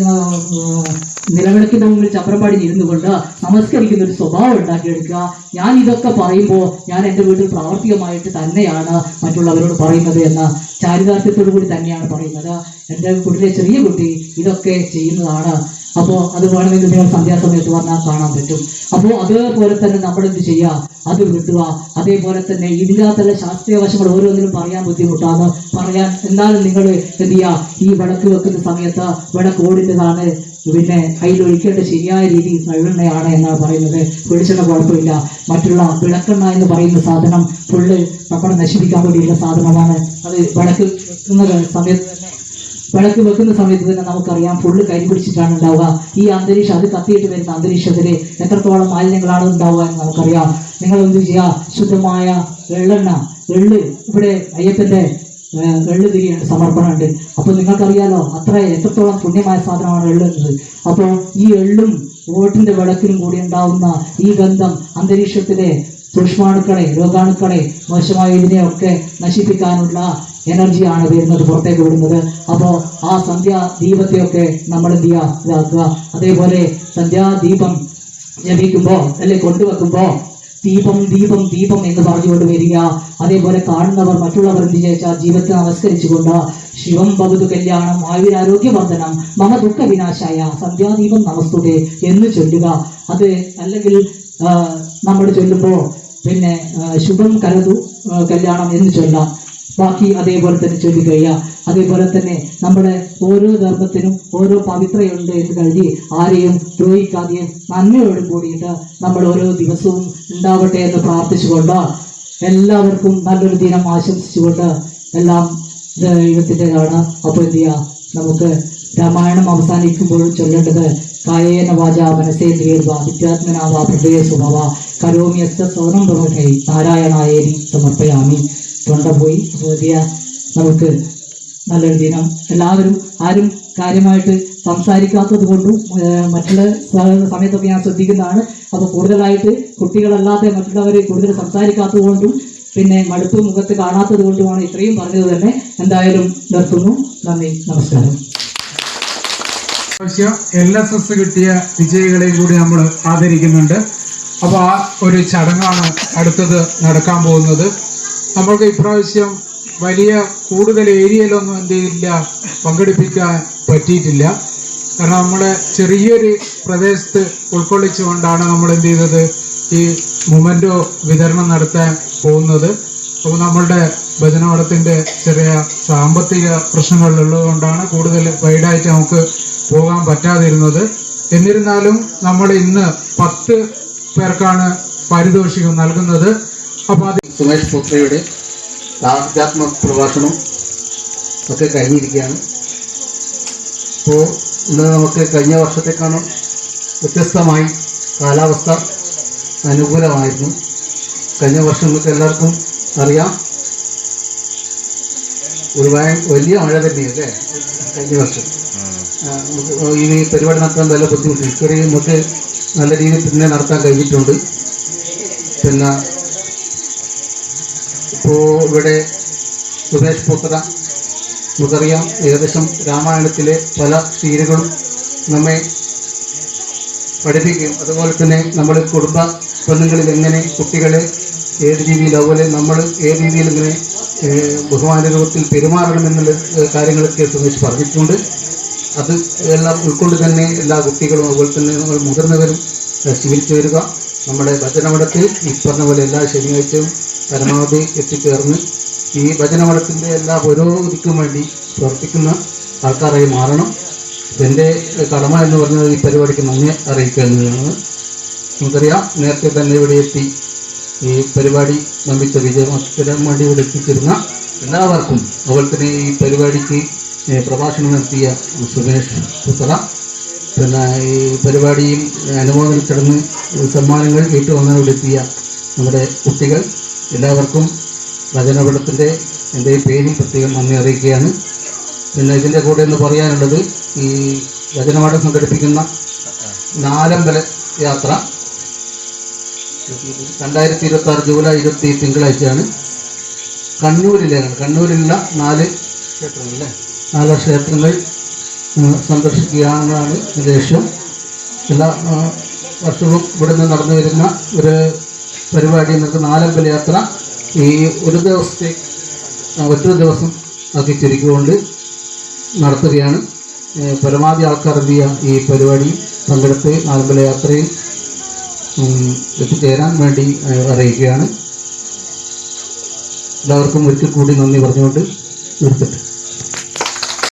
നിലവിളക്കിന്റെ മുമ്പിൽ ചമ്പ്രം പാടിഞ്ഞിരുന്നു കൊണ്ട് നമസ്കരിക്കുന്ന ഒരു സ്വഭാവം ഉണ്ടാക്കിയെടുക്കുക. ഞാൻ ഇതൊക്കെ പറയുമ്പോൾ ഞാൻ എൻ്റെ വീട്ടിൽ പ്രാവർത്തികമായിട്ട് തന്നെയാണ് മറ്റുള്ളവരോട് പറയുന്നത് എന്ന ചാരിതാർത്ഥ്യത്തോടു കൂടി തന്നെയാണ് പറയുന്നത്. എൻ്റെ വീട്ടിലെ ചെറിയ കുട്ടി ഇതൊക്കെ ചെയ്യുന്നതാണ്. അപ്പോൾ അത് വേണമെങ്കിൽ നിങ്ങൾ സന്ധ്യാസമയത്ത് പറഞ്ഞാൽ കാണാൻ പറ്റും. അപ്പോൾ അതേപോലെ തന്നെ നമ്മൾ എന്ത് ചെയ്യുക? അത് വിട്ടുക. അതേപോലെ തന്നെ ഇതിനകത്തുള്ള ശാസ്ത്രീയ വശങ്ങൾ ഓരോന്നിനും പറയാൻ ബുദ്ധിമുട്ടാണ്. എന്നാലും നിങ്ങൾ എന്ത് ചെയ്യുക? ഈ വിളക്ക് വെക്കുന്ന സമയത്ത് വിളക്ക് ഓടിൻ്റെതാണ്, പിന്നെ കയ്യിലൊഴിക്കേണ്ട ശരിയായ രീതി നഴുവെണ്ണയാണ് എന്നാണ് പറയുന്നത്. വെളിച്ചെണ്ണ കുഴപ്പമില്ല. മറ്റുള്ള വിളക്കെണ്ണ എന്ന് പറയുന്ന സാധനം ഫുള്ള് നമ്മളെ നശിപ്പിക്കാൻ വേണ്ടിയുള്ള സാധനമാണ്. അത് വിളക്ക് വെക്കുന്ന സമയത്ത് തന്നെ നമുക്കറിയാം ഫുള്ള് കരി പിടിച്ചിട്ടാണ് ഉണ്ടാവുക. ഈ അന്തരീക്ഷം, അത് കത്തിയിട്ട് വരുന്ന അന്തരീക്ഷത്തിൽ എത്രത്തോളം മാലിന്യങ്ങളാണ് ഉണ്ടാവുക എന്ന് നമുക്കറിയാം. നിങ്ങൾ എന്ത് ചെയ്യുക? ശുദ്ധമായ എള്ള് ഇവിടെ അയ്യപ്പൻ്റെ എള്ള് തിരിയുണ്ട്, സമർപ്പണമുണ്ട്. അപ്പോൾ നിങ്ങൾക്കറിയാലോ എത്രത്തോളം പുണ്യമായ സാധനമാണ് എള്ള് എന്നത്. അപ്പോൾ ഈ എള്ളും ഓട്ടിൻ്റെ വിളക്കിനും കൂടി ഉണ്ടാവുന്ന ഈ ഗന്ധം അന്തരീക്ഷത്തിലെ സൂക്ഷ്മാണുക്കളെ, രോഗാണുക്കളെ, മോശമായ ഇതിനെയൊക്കെ നശിപ്പിക്കാനുള്ള എനർജിയാണ് വരുന്നത്, പുറത്തേക്ക് വിടുന്നത്. അപ്പോൾ ആ സന്ധ്യാദീപത്തെയൊക്കെ നമ്മൾ എന്ത് ചെയ്യുക? ഇതാക്കുക. അതേപോലെ സന്ധ്യാദീപം ജപിക്കുമ്പോൾ അല്ലെ കൊണ്ടുവെക്കുമ്പോൾ ദീപം ദീപം ദീപം എന്ന് പറഞ്ഞുകൊണ്ട് വരിക. അതേപോലെ കാണുന്നവർ മറ്റുള്ളവർ എന്ത് ചോദിച്ചാൽ ദീപത്തെ നമസ്കരിച്ചുകൊണ്ട് ശിവം ഭവതു കല്യാണം ആയുരാരോഗ്യവർദ്ധനം മമ ദുഃഖ വിനാശായ സന്ധ്യാദീപം നമസ്തുതേ എന്ന് ചൊല്ലുക. അത് അല്ലെങ്കിൽ നമ്മൾ ചൊല്ലുമ്പോൾ പിന്നെ ശുഭം കരതു കല്യാണം എന്ന് ചൊല്ലാം. ബാക്കി അതേപോലെ തന്നെ ചൊല്ലിക്കഴിയുക. അതേപോലെ തന്നെ നമ്മുടെ ഓരോ ധർമ്മത്തിനും ഓരോ പവിത്രയുണ്ട് എന്ന് കരുതി ആരെയും ദ്രോഹിക്കാതെയും നന്മയോടും കൂടിയിട്ട് നമ്മൾ ഓരോ ദിവസവും ഉണ്ടാവട്ടെ എന്ന് പ്രാർത്ഥിച്ചുകൊണ്ട് എല്ലാവർക്കും നല്ലൊരു ദിനം ആശംസിച്ചുകൊണ്ട് എല്ലാം ദൈവത്തിൻ്റെതാണ്. അപ്പോൾ എന്ത് ചെയ്യുക, നമുക്ക് രാമായണം അവസാനിക്കുമ്പോൾ ചൊല്ലേണ്ടത് കായേന വാച മനസ്സേന്ദ്രിയർവ വിദ്യാത്മനാവ ഹൃദയ സ്വഭാവ കരോമ്യസ്ത സ്വനം പ്രമുഖൈ നാരായണായേരി സമർപ്പയാമി. തൊണ്ട പോയി. അപ്പോൾ നമുക്ക് നല്ലൊരു ദിനം. എല്ലാവരും ആരും കാര്യമായിട്ട് സംസാരിക്കാത്തത് കൊണ്ടും മറ്റുള്ള സമയത്തൊക്കെ ഞാൻ ശ്രദ്ധിക്കുന്നതാണ്. അപ്പോൾ കൂടുതലായിട്ട് കുട്ടികളല്ലാതെ മറ്റുള്ളവർ കൂടുതൽ സംസാരിക്കാത്തത് കൊണ്ടും പിന്നെ മടുപ്പ് മുഖത്ത് കാണാത്തത് കൊണ്ടുമാണ് ഇത്രയും പറഞ്ഞത് തന്നെ. എന്തായാലും നിർത്തുന്നു. നന്ദി, നമസ്കാരം. LSS കിട്ടിയ വിജയികളെയും കൂടി നമ്മൾ ആദരിക്കുന്നുണ്ട്. അപ്പോൾ ആ ഒരു ചടങ്ങാണ് അടുത്തത് നടക്കാൻ പോകുന്നത്. നമ്മൾക്ക് ഇപ്രാവശ്യം വലിയ കൂടുതൽ ഏരിയയിലൊന്നും എന്ത് ചെയ്തില്ല, പങ്കെടുപ്പിക്കാൻ പറ്റിയിട്ടില്ല. കാരണം നമ്മുടെ ചെറിയൊരു പ്രദേശത്ത് ഉൾക്കൊള്ളിച്ചുകൊണ്ടാണ് നമ്മൾ എന്ത് ചെയ്തത്, ഈ മൊമെൻറ്റോ വിതരണം നടത്താൻ പോകുന്നത്. അപ്പോൾ നമ്മളുടെ ഭജനമഠത്തിൻ്റെ ചെറിയ സാമ്പത്തിക പ്രശ്നങ്ങളുള്ളത് കൊണ്ടാണ് കൂടുതൽ വൈഡായിട്ട് നമുക്ക് പോകാൻ പറ്റാതിരുന്നത്. എന്നിരുന്നാലും നമ്മൾ ഇന്ന് 10 പേർക്കാണ് പാരിതോഷികം നൽകുന്നത്. അപ്പോൾ അത് സുമേഷ് പുത്രയുടെ ആധ്യാത്മ പ്രഭാഷണം ഒക്കെ കഴിഞ്ഞിരിക്കുകയാണ്. അപ്പോൾ ഇന്ന് നമുക്ക് കഴിഞ്ഞ വർഷത്തേക്കാളും വ്യത്യസ്തമായി കാലാവസ്ഥ അനുകൂലമായിരുന്നു. കഴിഞ്ഞ വർഷം നമുക്ക് എല്ലാവർക്കും അറിയാം, ഒരു വലിയ മഴ തന്നെയല്ലേ കഴിഞ്ഞ വർഷം. നമുക്ക് ഈ പരിപാടി നടത്താൻ നല്ല ബുദ്ധിമുട്ട്. ഇക്കുറി നമുക്ക് നല്ല രീതിയിൽ പിന്നെ നടത്താൻ കഴിഞ്ഞിട്ടുണ്ട്. പിന്നെ ഇപ്പോൾ ഇവിടെ സുമേഷ് പുത്ര നമുക്കറിയാം, ഏകദേശം രാമായണത്തിലെ പല ശീലുകളും നമ്മെ പഠിപ്പിക്കും. അതുപോലെ തന്നെ നമ്മൾ കുടുംബ ബന്ധങ്ങളിൽ എങ്ങനെ കുട്ടികളെ ഏത് രീതിയിൽ, അതുപോലെ നമ്മൾ ഏത് രീതിയിൽ ഇങ്ങനെ ബഹുമാന രൂപത്തിൽ പെരുമാറണമെന്നുള്ള കാര്യങ്ങളൊക്കെ സുമേഷ് പറഞ്ഞിട്ടുണ്ട്. അത് എല്ലാം ഉൾക്കൊണ്ട് തന്നെ എല്ലാ കുട്ടികളും അതുപോലെ തന്നെ നമ്മൾ മുതിർന്നവരും സ്വീകരിച്ചു വരിക. നമ്മുടെ ഭജനമഠത്തിൽ ഈ പറഞ്ഞ പോലെ എല്ലാ ശനിയാഴ്ചയും പരമാവധി എത്തിച്ചേർന്ന് ഈ ഭജനമഠത്തിൻ്റെ എല്ലാ പുരോഗതിക്കും വേണ്ടി പ്രവർത്തിക്കുന്ന ആൾക്കാരായി മാറണം. എൻ്റെ കടമ എന്ന് പറഞ്ഞത് ഈ പരിപാടിക്ക് നന്ദി അറിയിക്കുക എന്നതാണ്. നമുക്കറിയാം, നേരത്തെ തന്നെ ഇവിടെ എത്തി ഈ പരിപാടി നമ്പിച്ച വിജയമാക്കാൻ വേണ്ടി ഇവിടെ എത്തിച്ചിരുന്ന എല്ലാവർക്കും, അതുപോലെ തന്നെ ഈ പരിപാടിക്ക് പ്രഭാഷണം നടത്തിയ സുമേഷ് പുത്ര, പിന്നെ ഈ പരിപാടിയിൽ അനുമോദന ചടങ്ങ് സമ്മാനങ്ങൾ ഏറ്റുവാങ്ങാനെത്തിയ നമ്മുടെ കുട്ടികൾ, എല്ലാവർക്കും ഭജനമഠത്തിൻ്റെ എൻ്റെ പേരിൽ പ്രത്യേകം നന്ദി അറിയിക്കുകയാണ്. പിന്നെ ഇതിൻ്റെ കൂടെ എന്ന് പറയാനുള്ളത്, ഈ ഭജനമഠം സംഘടിപ്പിക്കുന്ന നാലമ്പല യാത്ര 2026 ജൂലൈ 20 തിങ്കളാഴ്ചയാണ്. കണ്ണൂരിലുള്ള 4 ക്ഷേത്രങ്ങളല്ലേ, 4 ക്ഷേത്രങ്ങൾ സന്ദർശിക്കുകയാണെന്നാണ് എൻ്റെ ലക്ഷ്യം. എല്ലാ വർഷവും ഇവിടെ നിന്ന് നടന്നു വരുന്ന ഒരു പരിപാടി എന്നൊക്കെ നാലമ്പല യാത്ര ഈ ഒരു ദിവസത്തെ ഒറ്റ ദിവസം ആക്കി ചുരുക്കിക്കൊണ്ട് നടത്തുകയാണ്. പരമാവധി ആൾക്കാർ എന്ത് ചെയ്യുക, ഈ പരിപാടി പങ്കെടുത്ത് നാലമ്പല യാത്രയിൽ എത്തിച്ചേരാൻ വേണ്ടി അറിയിക്കുകയാണ്. എല്ലാവർക്കും ഒരിക്കൽ കൂടി നന്ദി പറഞ്ഞുകൊണ്ട് നിർത്തട്ടെ.